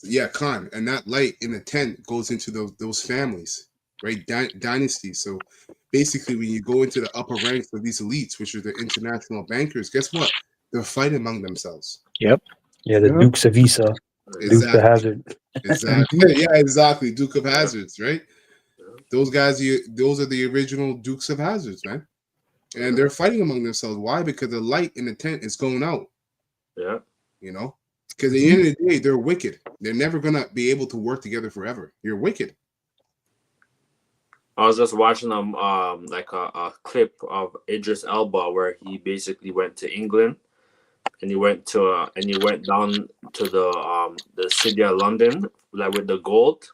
Speaker 1: yeah, Khan, and that light in the tent goes into those families, right? Dynasties. So basically, when you go into the upper ranks of these elites, which are the international bankers, guess what? They're fighting among themselves.
Speaker 2: Yeah, the
Speaker 3: Yeah.
Speaker 2: Dukes of Visa, Dukes of
Speaker 1: Exactly.
Speaker 2: Hazard.
Speaker 1: Exactly. Yeah, exactly. Duke of
Speaker 6: Yeah.
Speaker 1: Hazards, right?
Speaker 6: Yeah.
Speaker 1: Those guys, those are the original Dukes of Hazards, man. And they're fighting among themselves. Why? Because the light in the tent is going out.
Speaker 6: Yeah.
Speaker 1: You know, because at the end of the day, they're wicked. They're never gonna be able to work together forever. You're wicked.
Speaker 6: I was just watching like a clip of Idris Elba where he basically went to England and he went down to the city of London, like with the gold,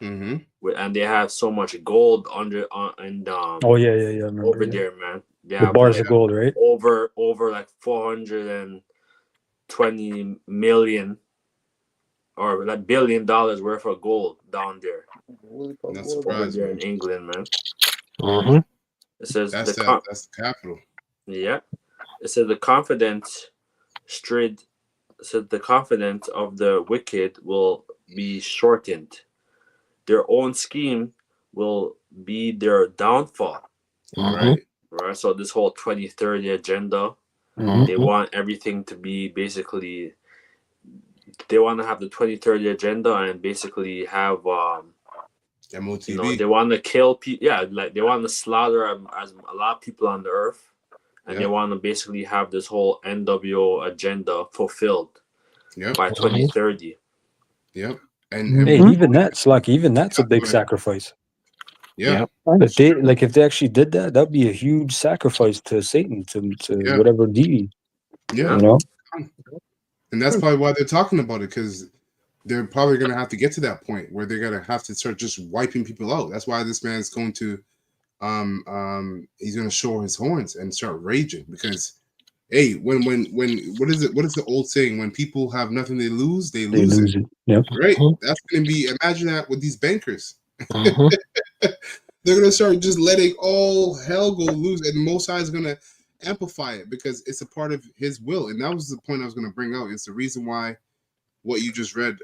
Speaker 1: Mm-hmm.
Speaker 6: and they have so much gold under and
Speaker 2: Oh yeah. I remember.
Speaker 6: over
Speaker 2: Yeah.
Speaker 6: there, man. They
Speaker 2: The
Speaker 6: have
Speaker 2: bars
Speaker 6: like
Speaker 2: of gold, right?
Speaker 6: over like 420 million or like $1 billion worth of gold down there
Speaker 5: Holy fuck,
Speaker 1: Not
Speaker 5: what
Speaker 6: over
Speaker 1: surprised,
Speaker 6: there
Speaker 1: man.
Speaker 6: in England, man.
Speaker 4: Mhm.
Speaker 6: It says
Speaker 1: That's the capital.
Speaker 6: yeah. It says the confidence strid said the confidence of the wicked will be shortened. Their own scheme will be their downfall.
Speaker 1: Right.
Speaker 6: Right. So this whole 2030 agenda,
Speaker 2: Mhm.
Speaker 6: they want everything to be basically they want to have the 2030 agenda and basically have
Speaker 1: MOTB.
Speaker 6: you know, they want to kill people. Yeah, like they want to slaughter as a lot of people on the earth. and
Speaker 1: Yeah.
Speaker 6: they want to basically have this whole NWO agenda fulfilled
Speaker 1: Yep.
Speaker 6: by 2030.
Speaker 1: Yep.
Speaker 2: Hey,
Speaker 1: And
Speaker 2: even that's like that's a big
Speaker 1: Right.
Speaker 2: sacrifice.
Speaker 1: yeah.
Speaker 2: If they actually did that, that'd be a huge sacrifice to Satan, to
Speaker 1: Yeah.
Speaker 2: whatever deity,
Speaker 1: Yeah.
Speaker 2: you know.
Speaker 1: And that's probably why they're talking about it, because they're probably going to have to get to that point where they're going to have to start just wiping people out. That's why this man's going to he's going to show his horns and start raging, because hey, when what is the old saying, when people have nothing they lose
Speaker 2: Lose
Speaker 1: it,
Speaker 2: it. Yep.
Speaker 1: right? That's going to be, imagine that with these bankers.
Speaker 4: Mhm.
Speaker 1: They're going to start just letting all hell go loose, and Most High is going to amplify it because it's a part of his will. And that was the point I was going to bring out. It's the reason why what you just read,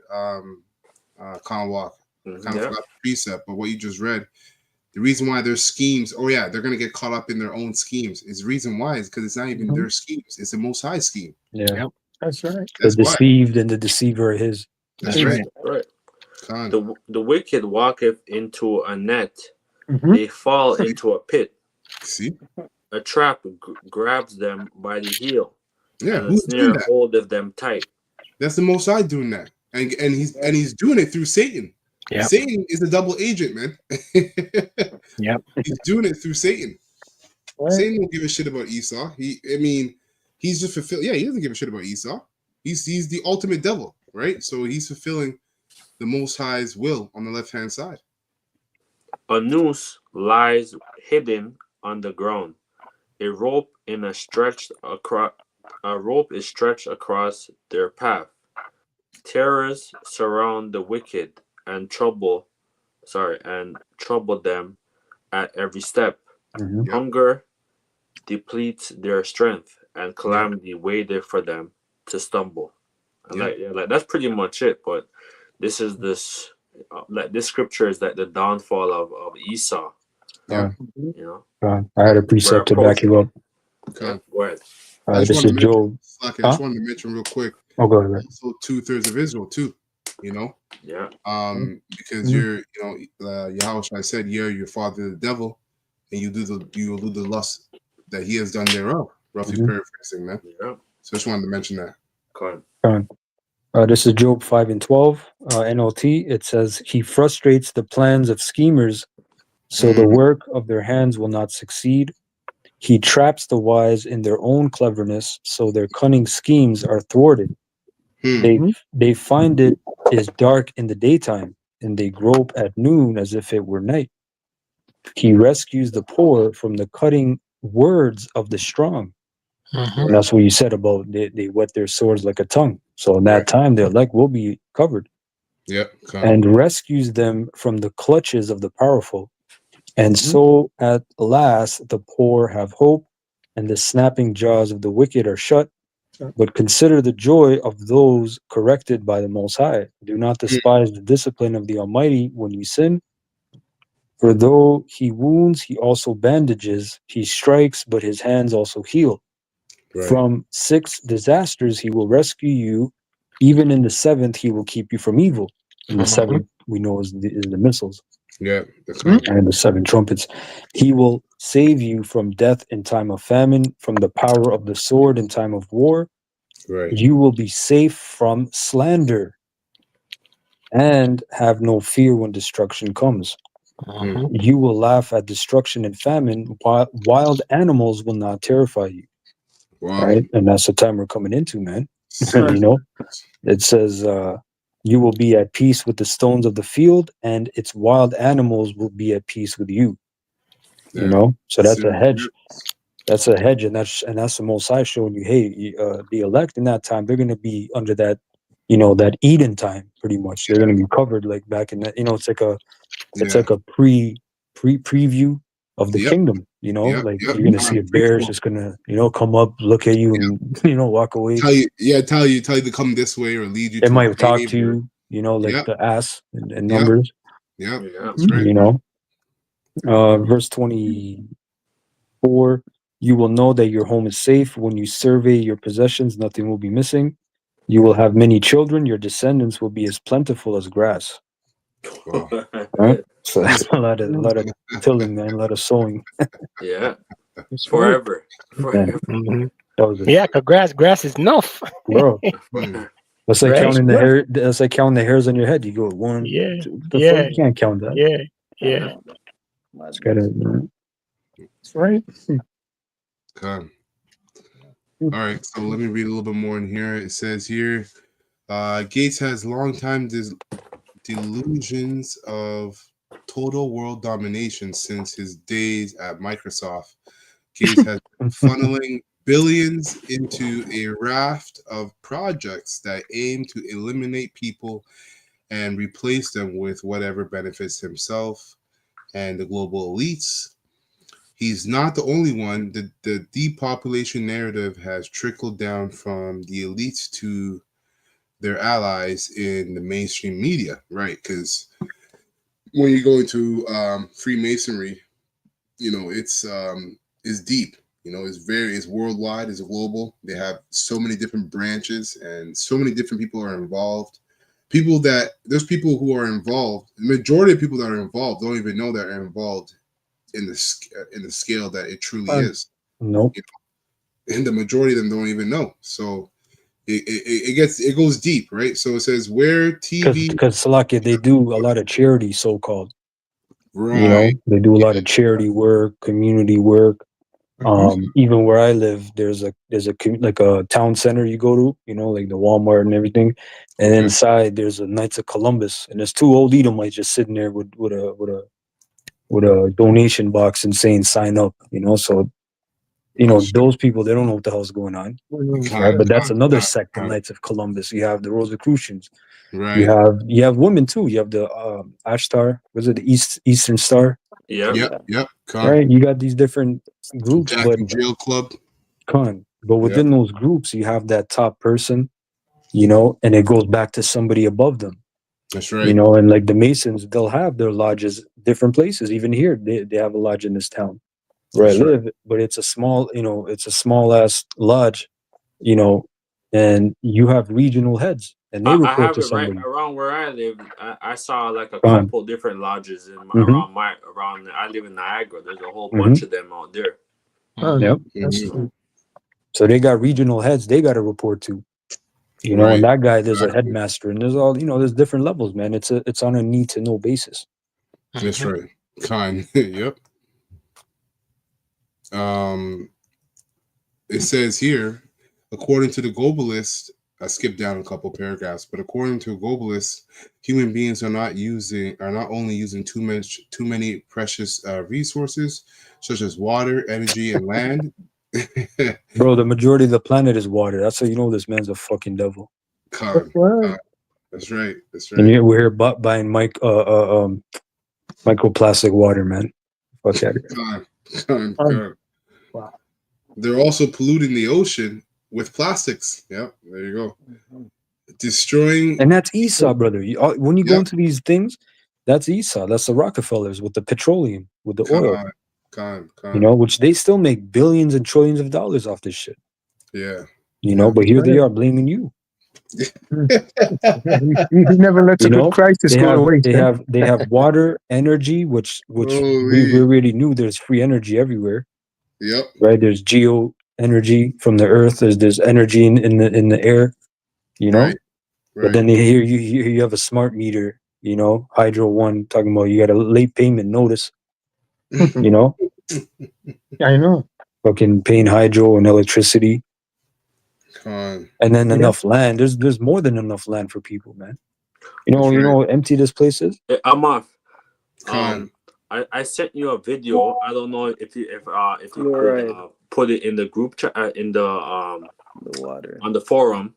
Speaker 1: Conwalk, kind of forgot the precept, but what you just read, the reason why their schemes, they're going to get caught up in their own schemes, is the reason why is because it's not even their schemes, it's the Most High scheme.
Speaker 2: Yeah.
Speaker 4: Yep.
Speaker 3: That's right.
Speaker 2: The
Speaker 1: That's why.
Speaker 2: deceived and the deceiver are his.
Speaker 1: That's right.
Speaker 6: Right.
Speaker 1: Con.
Speaker 6: The wicked walketh into a net;
Speaker 3: Mhm.
Speaker 6: they fall into a pit.
Speaker 1: See?
Speaker 6: A trap grabs them by the heel,
Speaker 1: Yeah,
Speaker 6: and a
Speaker 1: who's doing
Speaker 6: snare
Speaker 1: that?
Speaker 6: holdeth them tight.
Speaker 1: That's the Most High doing that. And he's doing it through Satan.
Speaker 4: Yep.
Speaker 1: Satan is a double agent, man.
Speaker 4: Yep.
Speaker 1: He's doing it through Satan.
Speaker 3: Right.
Speaker 1: Satan don't give a shit about Esau. He's just fulfilling. Yeah, he doesn't give a shit about Esau. He's the ultimate devil, right? So he's fulfilling the Most High's will on the left hand side.
Speaker 6: A noose lies hidden on the ground. A rope is stretched across their path. Terrors surround the wicked and trouble them at every step.
Speaker 2: Mhm.
Speaker 1: Yep.
Speaker 6: Hunger depletes their strength, and calamity waited for them to stumble. And that's pretty much it. But this scripture is that the downfall of Esau.
Speaker 1: Yeah.
Speaker 6: You know,
Speaker 2: I had a precept to back you up.
Speaker 1: Con.
Speaker 6: go ahead.
Speaker 2: This is Job.
Speaker 1: I just wanted to mention real quick.
Speaker 2: Oh, go ahead.
Speaker 1: Also, 2/3 of Israel too. You know,
Speaker 6: Yeah.
Speaker 1: because you're, Yahushua said, "You're your father, the devil, and you will do the lust that he has done thereof." Roughly paraphrasing, man.
Speaker 6: Yeah.
Speaker 1: So I just wanted to mention that.
Speaker 6: Go ahead.
Speaker 2: This is Job 5:12, NLT. It says, "He frustrates the plans of schemers, so the work of their hands will not succeed. He traps the wise in their own cleverness, so their cunning schemes are thwarted. They find it is dark in the daytime, and they grope at noon as if it were night. He rescues the poor from the cutting words of the strong."
Speaker 4: Mhm.
Speaker 2: And that's what you said about they whet their swords like a tongue. So in that time, they're like, we'll be covered.
Speaker 1: Yep.
Speaker 2: And rescues them from the clutches of the powerful. And so at last the poor have hope, and the snapping jaws of the wicked are shut. But consider the joy of those corrected by the Most High. Do not despise the discipline of the Almighty when you sin. For though he wounds, he also bandages. He strikes, but his hands also heal.
Speaker 1: Right.
Speaker 2: From 6 disasters he will rescue you. Even in the 7th, he will keep you from evil. And the 7th, we know, is the missiles.
Speaker 1: Yeah. That's right.
Speaker 2: And the 7 trumpets. He will save you from death in time of famine, from the power of the sword in time of war.
Speaker 1: Right.
Speaker 2: You will be safe from slander and have no fear when destruction comes.
Speaker 4: Mhm.
Speaker 2: You will laugh at destruction and famine. Wild animals will not terrify you.
Speaker 1: Wow.
Speaker 2: Right? And that's the time we're coming into, man.
Speaker 1: Serious.
Speaker 2: You know, it says, you will be at peace with the stones of the field, and its wild animals will be at peace with you. You know, so that's a hedge. That's a hedge, and that's the Most High showing you, hey, the elect in that time, they're going to be under that, that Eden time, pretty much. They're going to be covered like back in that. It's like a preview of the kingdom. You're going to see a bear is just going to come up, look at you, and walk away.
Speaker 1: Tell you to come this way or lead you.
Speaker 2: It
Speaker 1: to
Speaker 2: might talk to you, like the ass and numbers.
Speaker 1: Yeah, that's right.
Speaker 2: Verse 24. You will know that your home is safe when you survey your possessions. Nothing will be missing. You will have many children. Your descendants will be as plentiful as grass.
Speaker 1: Wow.
Speaker 2: Right? So that's a lot of tilling, man. A lot of sowing.
Speaker 6: Yeah.
Speaker 3: That's right.
Speaker 6: forever. Forever.
Speaker 4: Mhm.
Speaker 2: That was it,
Speaker 4: Yeah, 'cause grass is enough.
Speaker 2: bro.
Speaker 1: Hmm.
Speaker 2: That's like
Speaker 4: Right?
Speaker 2: counting the hair. That's like counting the hairs on your head. You go one,
Speaker 4: Yeah,
Speaker 2: two. The
Speaker 4: yeah,
Speaker 2: fuck? You can't count that.
Speaker 4: yeah, yeah.
Speaker 2: It's gotta.
Speaker 3: That's right.
Speaker 1: Okay. All right, so let me read a little bit more in here. It says here, Gates has longtime delusions of total world domination since his days at Microsoft. Gates has been funneling billions into a raft of projects that aim to eliminate people and replace them with whatever benefits himself and the global elites. He's not the only one. The depopulation narrative has trickled down from the elites to their allies in the mainstream media, right? Because when you go into Freemasonry, it's deep. It's worldwide, it's global. They have so many different branches, and so many different people are involved. There's people who are involved. The majority of people that are involved don't even know they're involved in the scale that it truly is.
Speaker 2: Nope.
Speaker 1: And the majority of them don't even know. So it goes deep, right? So it says where TV,
Speaker 2: Because Salakia, they do a lot of charity, so called.
Speaker 1: right?
Speaker 2: You know, they do a lot of charity work, community work. Even where I live, there's like a town center you go to, you know, like the Walmart and everything, and
Speaker 1: Okay.
Speaker 2: inside there's a Knights of Columbus, and there's two old Edomites just sitting there with a donation box and saying sign up, you know. So you know those people, they don't know what the hell's going on, right? But that's another sect, the Knights of Columbus. You have the Rosicrucians.
Speaker 1: Right.
Speaker 2: You have women too. You have the Ashtar. Was it the Eastern Star?
Speaker 6: Yep.
Speaker 1: Yep.
Speaker 2: Right. You got these different groups,
Speaker 1: Jack
Speaker 2: but
Speaker 1: and Jill Club.
Speaker 2: within those groups, you have that top person, you know, and it goes back to somebody above them.
Speaker 1: That's right.
Speaker 2: You know, and like the Masons, they'll have their lodges different places. Even here, they have a lodge in this town where
Speaker 1: That's
Speaker 2: I live, but it's a small ass lodge, you know, and you have regional heads and they
Speaker 6: I
Speaker 2: report
Speaker 6: have
Speaker 2: to
Speaker 6: it right
Speaker 2: somebody.
Speaker 6: around where I live. I saw like a
Speaker 2: Gone.
Speaker 6: couple different lodges in
Speaker 2: Mhm.
Speaker 6: around. I live in Niagara. There's a whole
Speaker 2: Mhm.
Speaker 6: bunch of them out there.
Speaker 2: Yep.
Speaker 1: Mhm.
Speaker 2: So they got regional heads they got to report to, you know, and
Speaker 1: Right.
Speaker 2: that guy, there's a
Speaker 1: Exactly.
Speaker 2: headmaster, and there's all, you know, there's different levels, man. It's on a need to know basis.
Speaker 1: That's right. Kind. Yep. It says here, according to the globalist, I skipped down a couple paragraphs, but according to globalists, human beings are not only using too many precious resources such as water, energy, and land.
Speaker 2: Bro, the majority of the planet is water. That's how you know this man's a fucking devil.
Speaker 1: Con. That's right. That's
Speaker 2: And
Speaker 1: right.
Speaker 2: we're here buying microplastic water, man. Fuck out of here.
Speaker 1: Con.
Speaker 3: Wow.
Speaker 1: They're also polluting the ocean with plastics. Yep. There you go. Destroying.
Speaker 2: And that's Esau, brother. When you go
Speaker 1: Yep.
Speaker 2: into these things, that's Esau. That's the Rockefellers with the petroleum, with the oil.
Speaker 1: Con.
Speaker 2: You know, which they still make billions and trillions of dollars off this shit.
Speaker 1: Yeah.
Speaker 2: You know, but here they are blaming you.
Speaker 3: He never lets
Speaker 2: You
Speaker 3: a good
Speaker 2: know,
Speaker 3: crisis go to waste.
Speaker 2: they have water, energy, which we already knew there's free energy everywhere.
Speaker 1: Yep.
Speaker 2: Right? There's geo energy from the earth. There's energy in the air. You know,
Speaker 1: Right.
Speaker 2: but then here you have a smart meter. You know, Hydro One talking about you got a late payment notice. You know,
Speaker 3: I know.
Speaker 2: fucking paying hydro and electricity.
Speaker 1: Con.
Speaker 2: And then enough land. There's more than enough land for people, man. You know,
Speaker 1: That's
Speaker 2: you
Speaker 1: right.
Speaker 2: know how empty this place is.
Speaker 6: I'm off.
Speaker 1: Con.
Speaker 6: I sent you a video. I don't know if you
Speaker 5: Right.
Speaker 6: could put it in the group chat in the
Speaker 5: water.
Speaker 6: on the forum.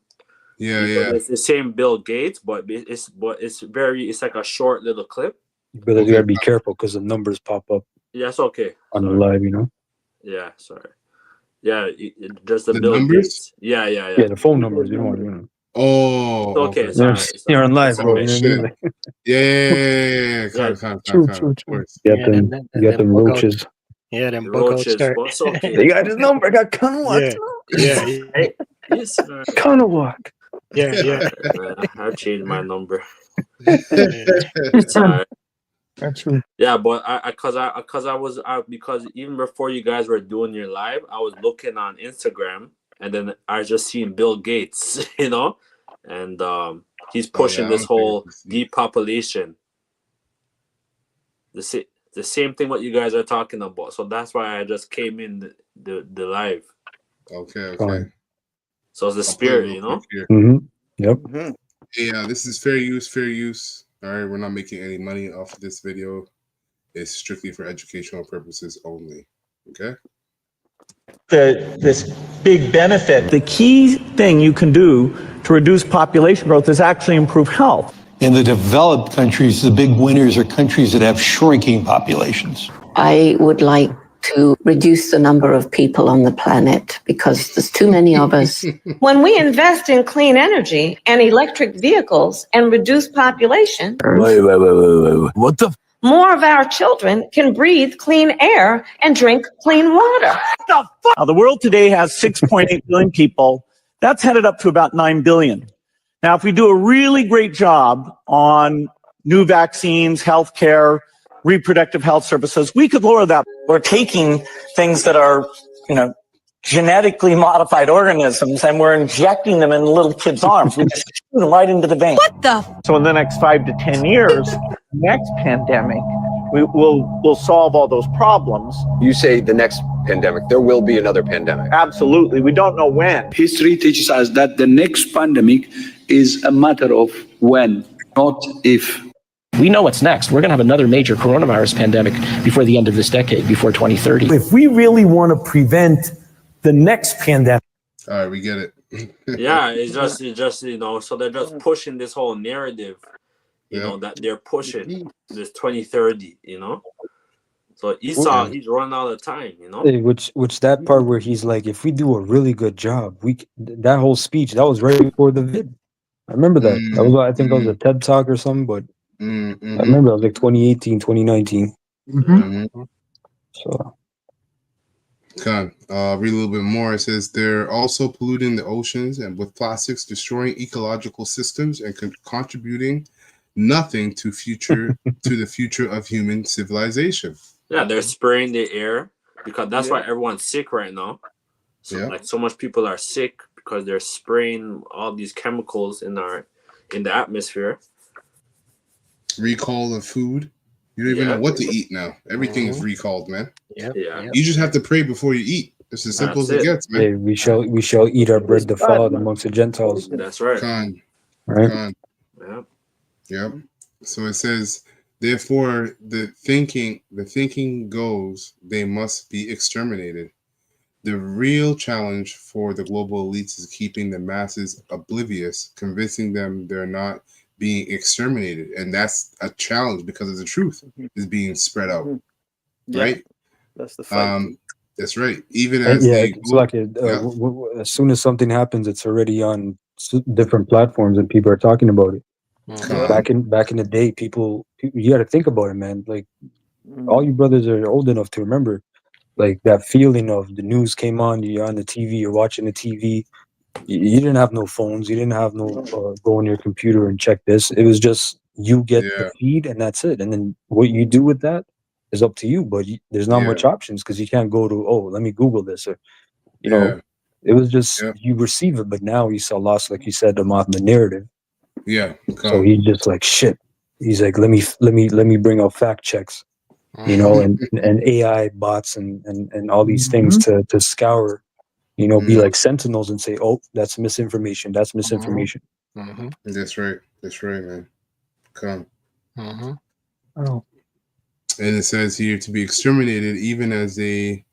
Speaker 1: Yeah.
Speaker 6: It's the same Bill Gates, but it's like a short little clip.
Speaker 2: But you gotta be careful because the numbers pop up.
Speaker 6: Yeah, it's okay.
Speaker 2: On the live, you know.
Speaker 6: Yeah, sorry. Yeah, just the Bill
Speaker 1: numbers?
Speaker 6: Gates. Yeah.
Speaker 2: Yeah, the phone numbers. You don't want to.
Speaker 1: Oh.
Speaker 6: Okay. Sorry.
Speaker 2: You're on live, bro.
Speaker 1: Oh,
Speaker 2: You know what I mean? Like,
Speaker 1: yeah. Con.
Speaker 3: True.
Speaker 1: Of course.
Speaker 2: you got them roaches.
Speaker 4: Yeah, them bug outs
Speaker 6: roaches.
Speaker 4: start.
Speaker 6: But it's okay.
Speaker 2: They got his number. I got Kanawak.
Speaker 4: Yeah.
Speaker 6: Yes, sir.
Speaker 2: Kanawak.
Speaker 4: Yeah.
Speaker 6: I've changed my number.
Speaker 4: Yeah.
Speaker 6: It's alright.
Speaker 3: That's true.
Speaker 6: Yeah, but because even before you guys were doing your live, I was looking on Instagram, and then I just seen Bill Gates, you know, and he's pushing
Speaker 1: I
Speaker 6: this
Speaker 1: don't think I
Speaker 6: whole
Speaker 1: can see.
Speaker 6: depopulation. The same thing what you guys are talking about. So that's why I just came in the live.
Speaker 1: Okay.
Speaker 2: Fine.
Speaker 6: So it's the
Speaker 1: I'll play it
Speaker 6: spirit,
Speaker 1: real
Speaker 6: you know.
Speaker 1: quick here.
Speaker 2: Yep.
Speaker 1: Yeah, this is fair use, fair use. All right, we're not making any money off of this video. It's strictly for educational purposes only. Okay.
Speaker 7: This big benefit. The key thing you can do to reduce population growth is actually improve health.
Speaker 8: In the developed countries, the big winners are countries that have shrinking populations.
Speaker 9: I would like to reduce the number of people on the planet because there's too many of us.
Speaker 10: When we invest in clean energy and electric vehicles and reduce population,
Speaker 8: Wait. What the?
Speaker 10: more of our children can breathe clean air and drink clean water.
Speaker 7: Now, the world today has 6.8 billion people. That's headed up to about 9 billion. Now, if we do a really great job on new vaccines, healthcare, reproductive health services, we could lower that. We're taking things that are, genetically modified organisms, and we're injecting them in little kids' arms. We just shoot them right into the vein.
Speaker 10: What the?
Speaker 7: So in the next 5 to 10 years, next pandemic, we'll solve all those problems.
Speaker 11: You say the next pandemic, there will be another pandemic.
Speaker 7: Absolutely. We don't know when.
Speaker 12: History teaches us that the next pandemic is a matter of when, not if.
Speaker 13: We know what's next. We're going to have another major coronavirus pandemic before the end of this decade, before 2030.
Speaker 14: If we really want to prevent the next pandemic.
Speaker 1: All right, we get it.
Speaker 6: Yeah, it's just so they're just pushing this whole narrative, you know, that they're pushing this 2030, So Esau, he's running out of time,
Speaker 2: Hey, which that part where he's like, if we do a really good job, that whole speech, that was right before the vid. I remember that. I think that was a TED Talk or something, but I remember it was like 2018, 2019. So.
Speaker 1: Read a little bit more. It says they're also polluting the oceans and with plastics, destroying ecological systems and contributing nothing to the future of human civilization.
Speaker 6: Yeah, they're spraying the air because that's why everyone's sick right now. So so much people are sick because they're spraying all these chemicals in the atmosphere.
Speaker 1: Recall of food. You don't even know what to eat now. Everything is recalled, man.
Speaker 4: Yeah.
Speaker 1: You just have to pray before you eat. It's as simple as it gets, man.
Speaker 2: Hey, we shall eat our bread defiled amongst the Gentiles.
Speaker 6: That's right.
Speaker 2: Right.
Speaker 1: Yep. So it says, therefore, the thinking goes, they must be exterminated. The real challenge for the global elites is keeping the masses oblivious, convincing them they're not being exterminated, and that's a challenge because the truth is being spread out, right?
Speaker 5: That's the fight.
Speaker 1: That's right. Even as
Speaker 2: it's like as soon as something happens, it's already on different platforms and people are talking about it. Back in the day, people you got to think about it, man. Like all you brothers are old enough to remember, like that feeling of the news came on, you're on the TV, you're watching the TV. You didn't have no phones. You didn't have no go on your computer and check this. It was just you get the feed and that's it. And then what you do with that is up to you. But there's not much options because you can't go to let me Google this or it was just you receive it. But now Esau lost, like you said, the narrative.
Speaker 1: Yeah.
Speaker 2: So he's just like shit. He's like let me bring out fact checks, and AI bots and all these things to scour. Be like sentinels and say, "Oh, that's misinformation. That's misinformation."
Speaker 1: That's right. That's right, man.
Speaker 3: Oh.
Speaker 1: And it says here to be exterminated, even as they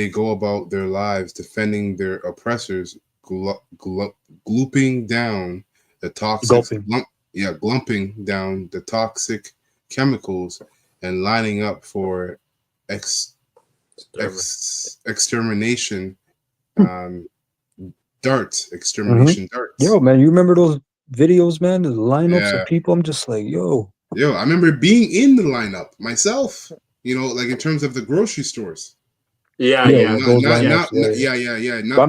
Speaker 1: go about their lives defending their oppressors, glooping down the toxic, glumping down the toxic chemicals and lining up for extermination darts.
Speaker 2: Yo, man, you remember those videos, man? The lineups of people. I'm just like, yo,
Speaker 1: I remember being in the lineup myself. Like in terms of the grocery stores.
Speaker 6: Yeah.
Speaker 2: I'm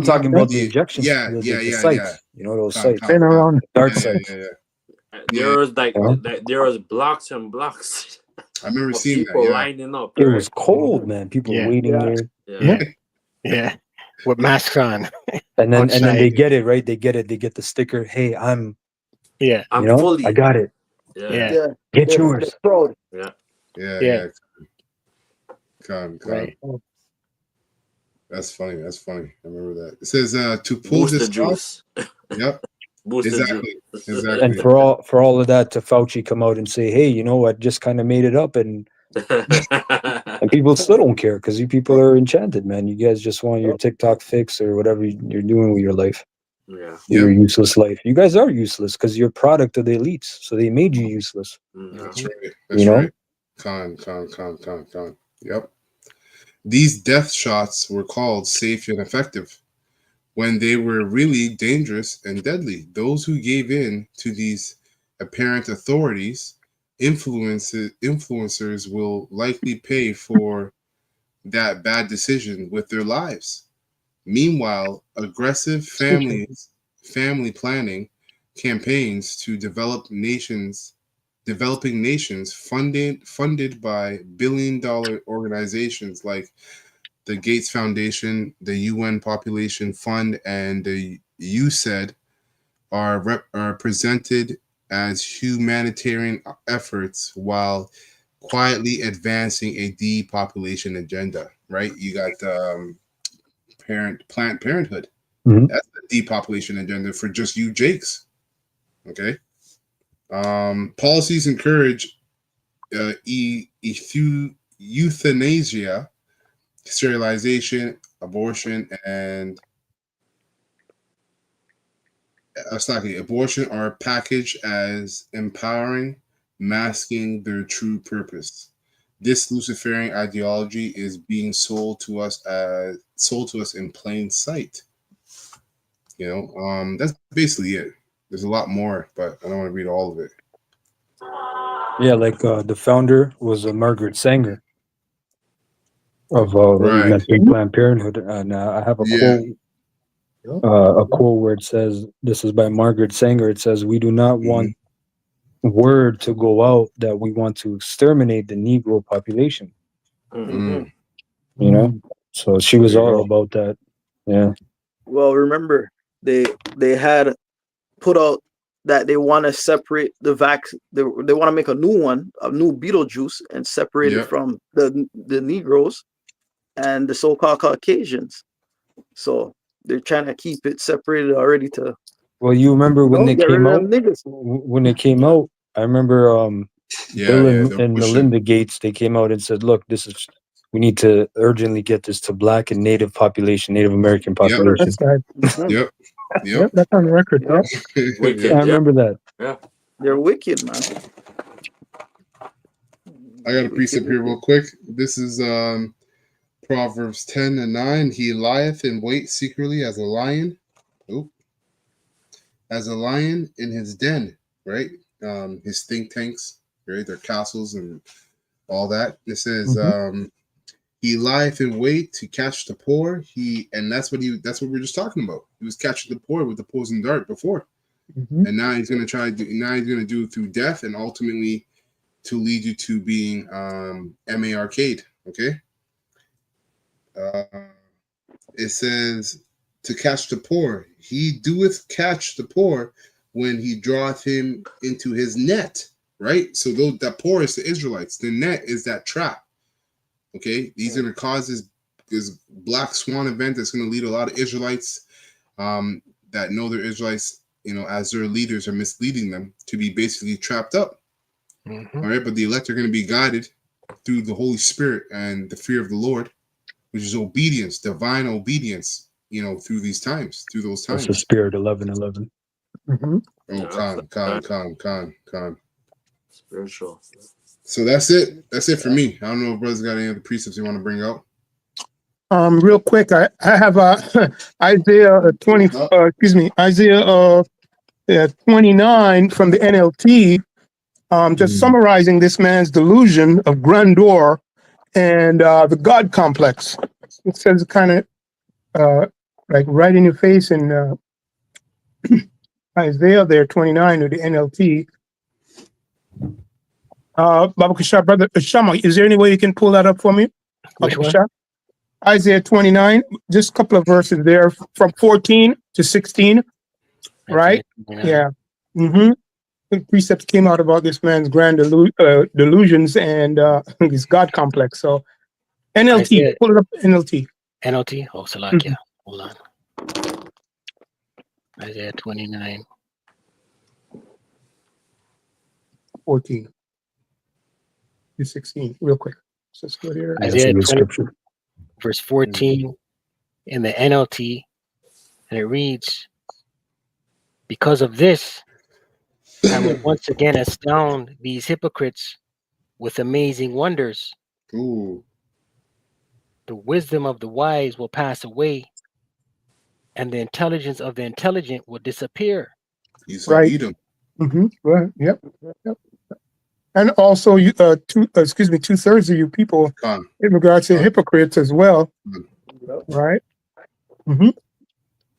Speaker 2: talking about the injections. The sites. Those sites.
Speaker 3: Been around.
Speaker 2: Dark sites.
Speaker 6: There was
Speaker 2: Yeah.
Speaker 6: there was blocks and blocks
Speaker 1: I remember
Speaker 6: of
Speaker 1: seeing that.
Speaker 6: people
Speaker 1: Yeah.
Speaker 6: lining up.
Speaker 2: It was cold, man. People
Speaker 4: Yeah.
Speaker 2: waiting
Speaker 3: Yeah.
Speaker 2: there.
Speaker 4: Yeah. With masks on.
Speaker 2: And then
Speaker 4: Outside.
Speaker 2: they get it, right? They get the sticker. Hey, I'm
Speaker 4: Yeah.
Speaker 6: I'm
Speaker 2: you know,
Speaker 6: fully.
Speaker 2: I got it.
Speaker 4: Yeah.
Speaker 2: Get yours.
Speaker 5: Proud.
Speaker 6: Yeah.
Speaker 4: Yeah.
Speaker 1: Con.
Speaker 4: Right.
Speaker 1: That's funny. That's funny. I remember that. It says to pull
Speaker 6: Boost the
Speaker 1: this off.
Speaker 6: juice.
Speaker 1: Yep.
Speaker 6: Boost the
Speaker 1: Exactly.
Speaker 6: juice.
Speaker 1: Exactly.
Speaker 2: And for all of that, to Fauci come out and say, "Hey, you know, I just kind of made it up," and people still don't care because you people are enchanted, man. You guys just want your TikTok fix or whatever you're doing with your life,
Speaker 6: Yeah.
Speaker 2: your useless life. You guys are useless because you're a product of the elites, so they made you useless.
Speaker 1: That's right. That's
Speaker 2: You know?
Speaker 1: right. Con. Yep. These death shots were called safe and effective when they were really dangerous and deadly. Those who gave in to these apparent authorities, influencers will likely pay for that bad decision with their lives. Meanwhile, aggressive family planning campaigns to developing nations funded by billion-dollar organizations like the Gates Foundation, the UN Population Fund, and the USAID are presented as humanitarian efforts while quietly advancing a depopulation agenda. Right? You got Planned Parenthood.
Speaker 2: Mhm.
Speaker 1: That's the depopulation agenda for just you Jakes. Okay. Policies encourage euthanasia, sterilization, abortion, and abortion are packaged as empowering, masking their true purpose. This Luciferian ideology is being sold to us in plain sight. You know, that's basically it. There's a lot more, but I don't want to read all of it.
Speaker 2: Yeah, like the founder was Margaret Sanger of
Speaker 1: Right.
Speaker 2: Planned Parenthood, and I have a quote where it says, "This is by Margaret Sanger." It says, "We do not want word to go out that we want to exterminate the Negro population."
Speaker 1: Mm.
Speaker 2: You know, so she was all about that. Yeah.
Speaker 5: Well, remember they had put out that they want to separate the they want to make a new Beetlejuice, and separate it from the Negroes and the so-called Caucasians. So they're trying to keep it separated already to.
Speaker 2: Well, you remember when they
Speaker 5: get
Speaker 2: came
Speaker 5: rid
Speaker 2: out?
Speaker 5: of them niggas.
Speaker 2: When they came out, I remember Bill and Melinda Gates. They came out and said, "Look, we need to urgently get this to Black and Native population, Native American population."
Speaker 3: That's right. Yep, that's on record. Yep.
Speaker 6: Wicked.
Speaker 2: I remember that.
Speaker 6: Yeah.
Speaker 5: They're wicked, man.
Speaker 1: I got a precept here real quick. This is Proverbs 10:9. He lieth in wait secretly as a lion. As a lion in his den, right? His think tanks, right? Their castles and all that. It says he lieth in wait to catch the poor. That's what we're just talking about. He was catching the poor with the poison dart before. And now he's gonna do it through death and ultimately to lead you to being MA Arcade. Okay. It says to catch the poor. He doeth catch the poor when he draweth him into his net. Right. So that poor is the Israelites. The net is that trap. Okay. These are going to cause this black swan event that's going to lead a lot of Israelites that know they're Israelites, you know, as their leaders are misleading them to be basically trapped up. All right. But the elect are going to be guided through the Holy Spirit and the fear of the Lord, which is obedience, divine obedience, you know, through those times.
Speaker 2: That's the spirit 11:11.
Speaker 1: Oh, con.
Speaker 6: Spiritual.
Speaker 1: So that's it. That's it for me. I don't know if brothers got any other precepts you want to bring out.
Speaker 3: Real quick, I have Isaiah 29 from the NLT, just summarizing this man's delusion of grandeur and the God complex. It says kind of like right in your face in Isaiah there, 29 of the NLT. Baba Kishar, brother Shama, is there any way you can pull that up for me?
Speaker 4: Which one?
Speaker 3: Kishar? Isaiah 29, just a couple of verses there from 14 to 16, right? Yeah. The precepts came out about this man's grand delusions and his God complex. So NLT, pull it up, NLT.
Speaker 4: NLT? Oh, Salakia. Hold on. Isaiah 29.
Speaker 3: 14 to 16, real quick. So let's go here.
Speaker 4: Isaiah 20, verse 14 in the NLT, and it reads, "Because of this, I will once again astound these hypocrites with amazing wonders.
Speaker 1: Ooh.
Speaker 4: The wisdom of the wise will pass away, and the intelligence of the intelligent will disappear."
Speaker 3: Right. Right. Yep. And also, you, 2/3 of you people, in regards to hypocrites as well, right?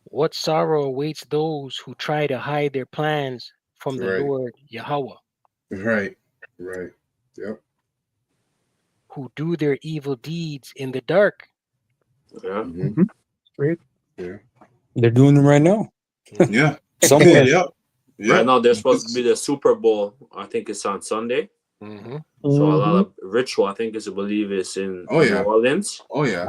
Speaker 4: What sorrow awaits those who try to hide their plans from the Lord Yahweh?
Speaker 1: Right. Yep.
Speaker 4: Who do their evil deeds in the dark?
Speaker 6: Yeah.
Speaker 3: Great.
Speaker 1: Yeah.
Speaker 2: They're doing them right now.
Speaker 1: Yeah.
Speaker 2: Somewhere.
Speaker 1: Yep.
Speaker 6: Right now, there's supposed to be the Super Bowl. I think it's on Sunday. So a lot of ritual, I think, I believe, is in New Orleans.
Speaker 1: Oh yeah.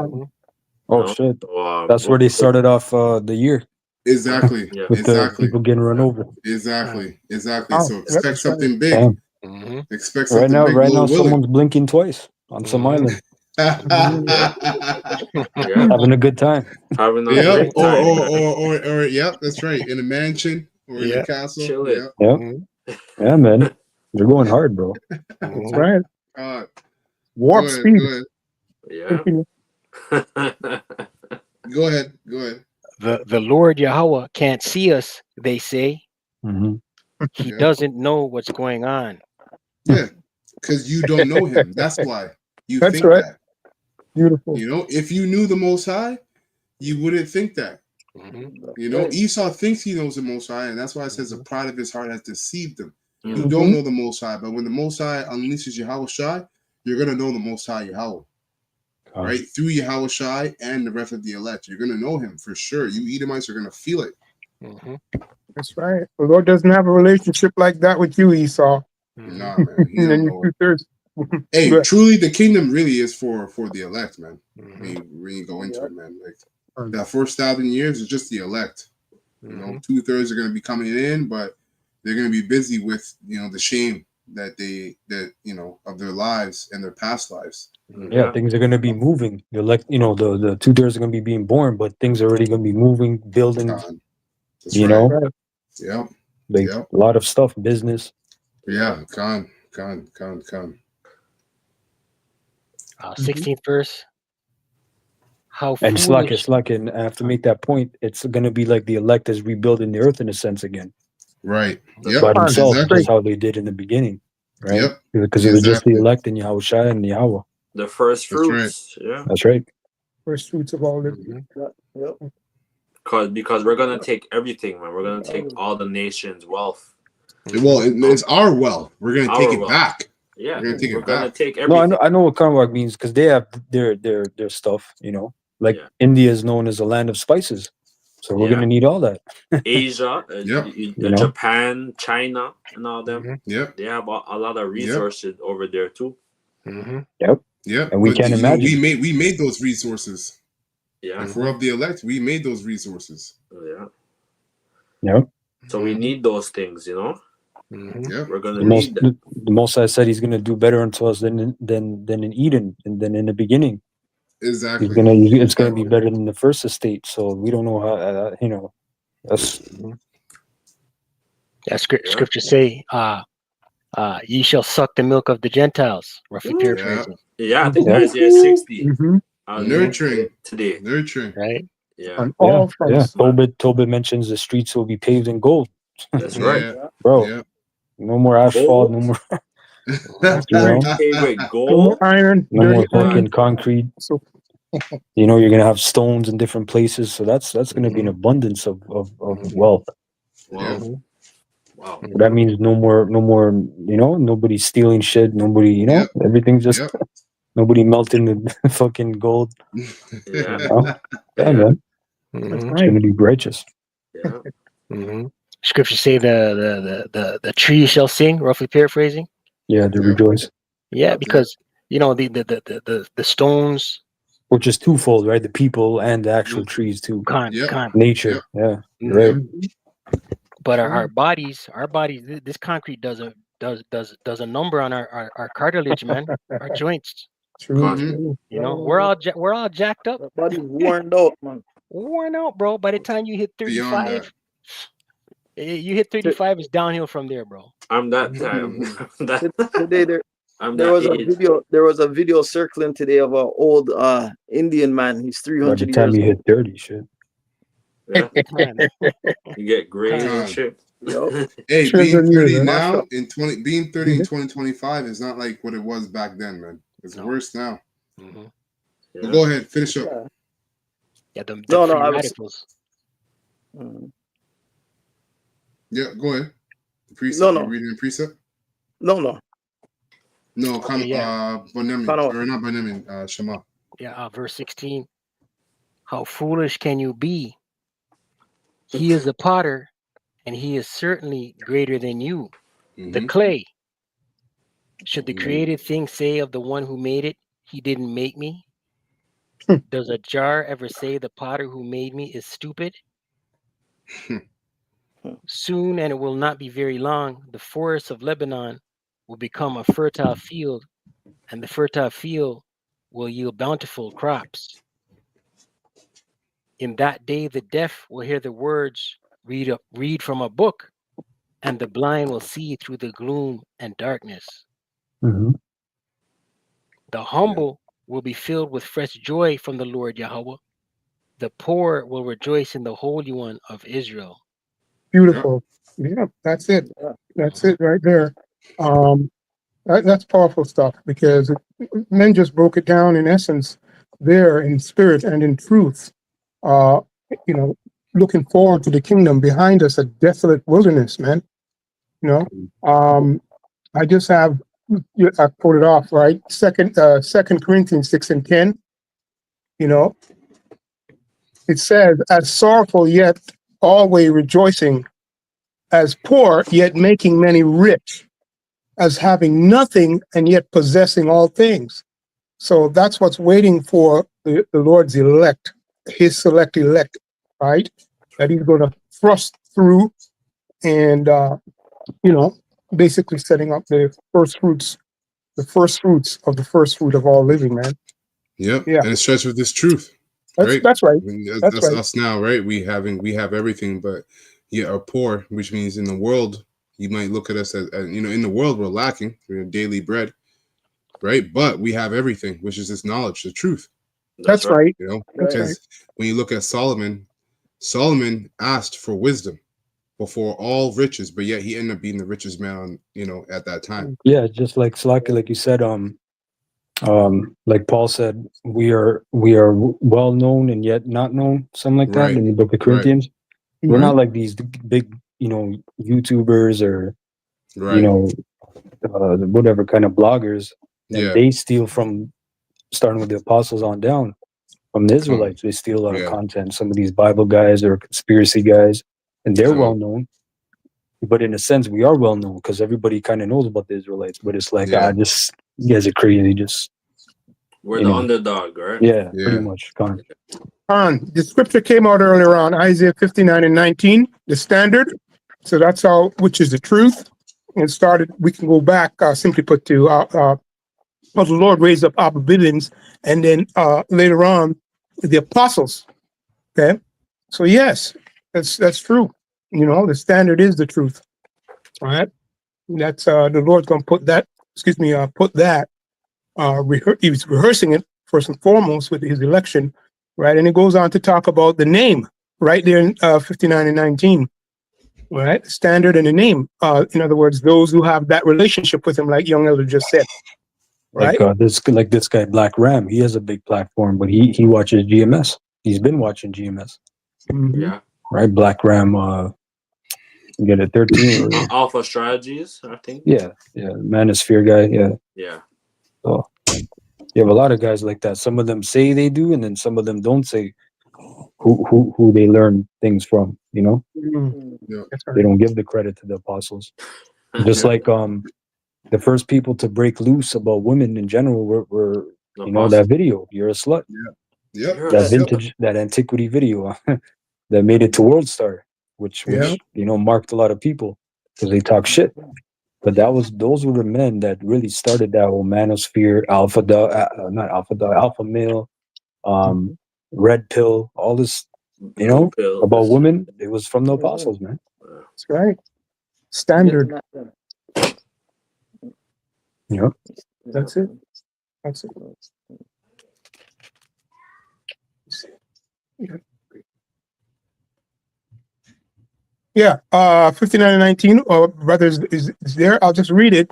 Speaker 2: Oh shit. That's where they started off the year.
Speaker 1: Exactly.
Speaker 2: With the people getting run over.
Speaker 1: Exactly.
Speaker 3: Oh,
Speaker 1: So expect something big.
Speaker 2: Damn.
Speaker 1: Expect something big.
Speaker 2: Right now,
Speaker 1: Lord willing.
Speaker 2: someone's blinking twice on some island. Having a good time.
Speaker 6: Having a
Speaker 1: Yep.
Speaker 6: great time.
Speaker 1: Or yep, that's right. In a mansion or in a castle.
Speaker 6: Chilling.
Speaker 1: Yep.
Speaker 2: Yeah, man. They're going hard, bro.
Speaker 3: That's right.
Speaker 1: Go
Speaker 3: Warp speed.
Speaker 1: ahead.
Speaker 6: Yeah.
Speaker 1: Go ahead.
Speaker 4: The Lord Yahweh can't see us, they say. He doesn't know what's going on.
Speaker 1: Yeah, because you don't know him. That's why you
Speaker 3: That's
Speaker 1: think
Speaker 3: right.
Speaker 1: that.
Speaker 3: Beautiful.
Speaker 1: You know, if you knew the Most High, you wouldn't think that. You know, Esau thinks he knows the Most High, and that's why it says the pride of his heart has deceived him. You don't know the Most High, but when the Most High unleashes Yahweh Shai, you're gonna know the Most High Yahweh. Right? Through Yahweh Shai and the rest of the elect. You're gonna know him for sure. You Edomites are gonna feel it.
Speaker 3: That's right. The Lord doesn't have a relationship like that with you, Esau.
Speaker 1: Nah, man. He don't know it.
Speaker 3: 2/3.
Speaker 1: Hey, truly, the kingdom really is for the elect, man. When you go into it, man, like that first 1,000 years is just the elect. You know, 2/3 are going to be coming in, but they're going to be busy with the shame that of their lives and their past lives.
Speaker 2: Yeah, things are going to be moving. The 2/3 are going to be being born, but things are already going to be moving, building.
Speaker 1: That's right.
Speaker 2: Yep. Like a lot of stuff, business.
Speaker 1: Yeah, con.
Speaker 4: 16th verse. How
Speaker 2: and
Speaker 4: foolish.
Speaker 2: it's like, and I have to make that point. It's going to be like the elect is rebuilding the earth in a sense again.
Speaker 1: Right.
Speaker 2: By themselves. That's how they did in the beginning. Right.
Speaker 1: Yep.
Speaker 2: Because it was just the elect and Yahweh Shai and Yahweh.
Speaker 6: The first fruits.
Speaker 1: Right.
Speaker 6: Yeah.
Speaker 2: That's right.
Speaker 3: First fruits of all this.
Speaker 6: Because we're gonna take everything, man. We're gonna take all the nation's wealth.
Speaker 1: Well, it's our wealth. We're gonna take it back.
Speaker 6: Yeah,
Speaker 1: we're gonna take it back.
Speaker 6: Take everything.
Speaker 2: No, I know what Conrock means because they have their stuff. Like India is known as a land of spices, so we're gonna need all that.
Speaker 6: Asia, Japan, China, and all them.
Speaker 1: Yep.
Speaker 6: They have a lot of resources over there too.
Speaker 2: Yep.
Speaker 1: Yep.
Speaker 2: And we can't imagine.
Speaker 1: We made those resources.
Speaker 6: Yeah.
Speaker 1: If we're of the elect, we made those resources.
Speaker 6: Yeah.
Speaker 2: Yep.
Speaker 6: So we need those things, Yeah. We're gonna
Speaker 2: The Most High said He's gonna do better unto us than in Eden and than in the beginning.
Speaker 1: Exactly.
Speaker 2: It's gonna be better than the first estate. So we don't know how. That's.
Speaker 4: Scripture say, ye shall suck the milk of the Gentiles. Roughly paraphrasing.
Speaker 6: Yeah, I think Isaiah 60.
Speaker 1: Nurturing
Speaker 6: today.
Speaker 1: Nurturing.
Speaker 4: Right.
Speaker 6: Yeah.
Speaker 2: Tobit mentions the streets will be paved in gold.
Speaker 6: That's right,
Speaker 2: bro.
Speaker 1: Yeah.
Speaker 2: No more asphalt. No more.
Speaker 6: Gold.
Speaker 3: No more iron.
Speaker 2: No more
Speaker 3: dirty iron.
Speaker 2: fucking concrete.
Speaker 3: So,
Speaker 2: you're gonna have stones in different places. So that's gonna be an abundance of wealth.
Speaker 1: Yeah.
Speaker 6: Wow.
Speaker 2: So that means no more, nobody stealing shit, nobody, everything's just nobody melting the fucking gold.
Speaker 6: Yeah.
Speaker 2: Yeah, man.
Speaker 3: That's
Speaker 2: It's
Speaker 3: right.
Speaker 2: gonna be righteous.
Speaker 6: Yeah.
Speaker 4: Scripture say the tree shall sing, roughly paraphrasing.
Speaker 2: Yeah, to rejoice.
Speaker 4: Yeah, because the stones,
Speaker 2: which is twofold, right? The people and the actual trees too. Nature. Yeah. Right.
Speaker 4: But our bodies, this concrete does a number on our cartilage, man, our joints.
Speaker 3: True.
Speaker 4: We're all jacked up.
Speaker 5: Our body's worn out, man.
Speaker 4: Worn out, bro. By the time you hit 35, it's downhill from there, bro.
Speaker 6: I'm that time.
Speaker 5: Today
Speaker 6: I'm
Speaker 5: there
Speaker 6: that
Speaker 5: was a
Speaker 6: age.
Speaker 5: video. There was a video circling today of an old Indian man. He's
Speaker 2: By the
Speaker 5: 300
Speaker 2: time
Speaker 5: years
Speaker 2: you
Speaker 5: old.
Speaker 2: hit 30, shit.
Speaker 6: Yeah. You get gray and shit.
Speaker 1: Hey, being 30 now in 2025 is not like what it was back then, man. It's worse now. But go ahead, finish up.
Speaker 4: Yeah, the
Speaker 5: No,
Speaker 4: free
Speaker 5: I was.
Speaker 4: radicals.
Speaker 1: Yeah, go ahead. The precept.
Speaker 5: No, no.
Speaker 1: You're reading the precept?
Speaker 5: No.
Speaker 1: No, Banemin, or not Banemin, Shema.
Speaker 4: Yeah, verse 16. How foolish can you be? He is the potter, and he is certainly greater than you, the clay. Should the created thing say of the one who made it, he didn't make me? Does a jar ever say the potter who made me is stupid? Soon, and it will not be very long, the forests of Lebanon will become a fertile field, and the fertile field will yield bountiful crops. In that day, the deaf will hear the words read from a book, and the blind will see through the gloom and darkness. The humble will be filled with fresh joy from the Lord Yahweh. The poor will rejoice in the Holy One of Israel.
Speaker 3: Beautiful. Yeah, that's it. That's it right there. That's powerful stuff because men just broke it down in essence there in spirit and in truth. Looking forward to the kingdom, behind us a desolate wilderness, man. I just have I quoted off, right? Second Corinthians 6:10. It says, as sorrowful yet always rejoicing, as poor yet making many rich, as having nothing and yet possessing all things. So that's what's waiting for the Lord's elect, his select elect, right? That he's going to thrust through and, basically setting up the first fruits of the first fruit of all living, man.
Speaker 1: Yep.
Speaker 3: Yeah.
Speaker 1: And it starts with this truth.
Speaker 3: That's right.
Speaker 1: I mean,
Speaker 3: That's
Speaker 1: that's
Speaker 3: right.
Speaker 1: us now, right? We have everything, but yet are poor, which means in the world, you might look at us as in the world we're lacking, we're daily bread, right? But we have everything, which is this knowledge, the truth.
Speaker 3: That's right.
Speaker 1: Because when you look at Solomon asked for wisdom before all riches, but yet he ended up being the richest man at that time.
Speaker 2: Yeah, just like Slaki, like you said, like Paul said, we are well known and yet not known, something like that in the book of Corinthians. We're not like these big, YouTubers or whatever kind of bloggers. And they steal from starting with the apostles on down from the Israelites. They steal a lot of content. Some of these Bible guys or conspiracy guys, and they're well known. But in a sense, we are well known because everybody kind of knows about the Israelites. But it's like, you guys are crazy.
Speaker 6: We're the underdog, right?
Speaker 2: Yeah, pretty much.
Speaker 3: The scripture came out earlier on, Isaiah 59:19, the standard. So that's which is the truth. And started, we can go back, simply put to, the Lord raised up Abba Billings, and then later on, the apostles. Okay. So yes, that's true. The standard is the truth. All right. That's the Lord's gonna put that, he's rehearsing it first and foremost with his election, right? And it goes on to talk about the name right there in 59 and 19, right? Standard and the name. In other words, those who have that relationship with him, like Young Elder just said, right?
Speaker 2: Like this guy Black Ram, he has a big platform, but he watches GMS. He's been watching GMS.
Speaker 6: Yeah.
Speaker 2: Right, Black Ram. You get a 13.
Speaker 6: Alpha Strategies, I think.
Speaker 2: Yeah, Manosphere guy. Yeah.
Speaker 6: Yeah.
Speaker 2: So you have a lot of guys like that. Some of them say they do, and then some of them don't say who they learn things from. You know, they don't give the credit to the apostles. Just like the first people to break loose about women in general were you know, that video, "You're a Slut." That vintage, that antiquity video that made it to World Star, which you know, marked a lot of people because they talk shit. But those were the men that really started that whole manosphere, alpha male, red pill, all this, you know, about women. It was from the apostles, man.
Speaker 3: That's right. Standard.
Speaker 2: Yeah.
Speaker 3: That's it. That's it. Yeah, 59 and 19, or rather is there. I'll just read it,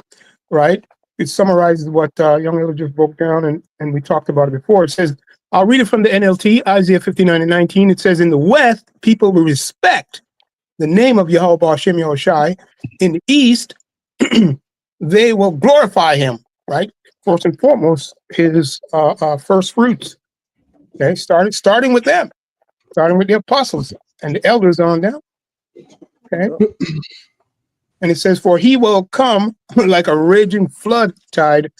Speaker 3: right? It summarizes what Young Elder just broke down, and we talked about it before. It says, I'll read it from the NLT, Isaiah 59 and 19. It says, in the West, people will respect the name of Yahweh Ba'Shem Yahushai. In the East, they will glorify him, right? First and foremost, his first fruits. Okay, starting with them, starting with the apostles and the elders on down. Okay. And it says, for he will come like a raging flood tide,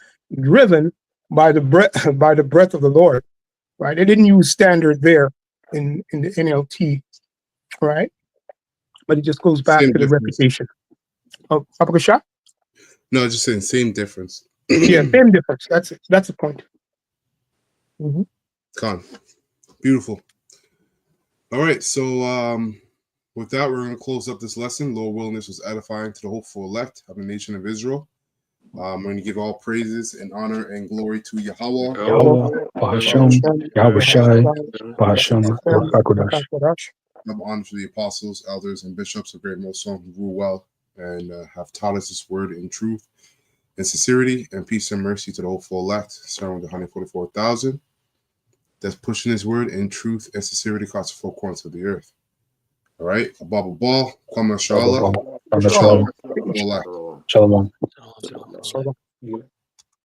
Speaker 3: driven by the breath of the Lord. Right. They didn't use standard there in the NLT, right? But it just goes back to the reputation. Oh, Apakasha?
Speaker 1: No, just saying same difference.
Speaker 3: Yeah, same difference. That's the point. Mm-hmm.
Speaker 1: Con. Beautiful. All right, so with that, we're going to close up this lesson. Lord willing, this was edifying to the hopeful elect of the nation of Israel. We're going to give all praises and honor and glory to Yahweh.
Speaker 2: Bahasham, Yahushai, Bahasham, Hakodash.
Speaker 1: Have honor to the apostles, elders, and bishops of Great Millstone who rule well and have taught us this word in truth and sincerity, and peace and mercy to the hopeful elect, starting with the 144,000. That's pushing his word in truth and sincerity across the 4 corners of the earth. All right, Abba Ball, Kwame Shala,
Speaker 2: Shalom.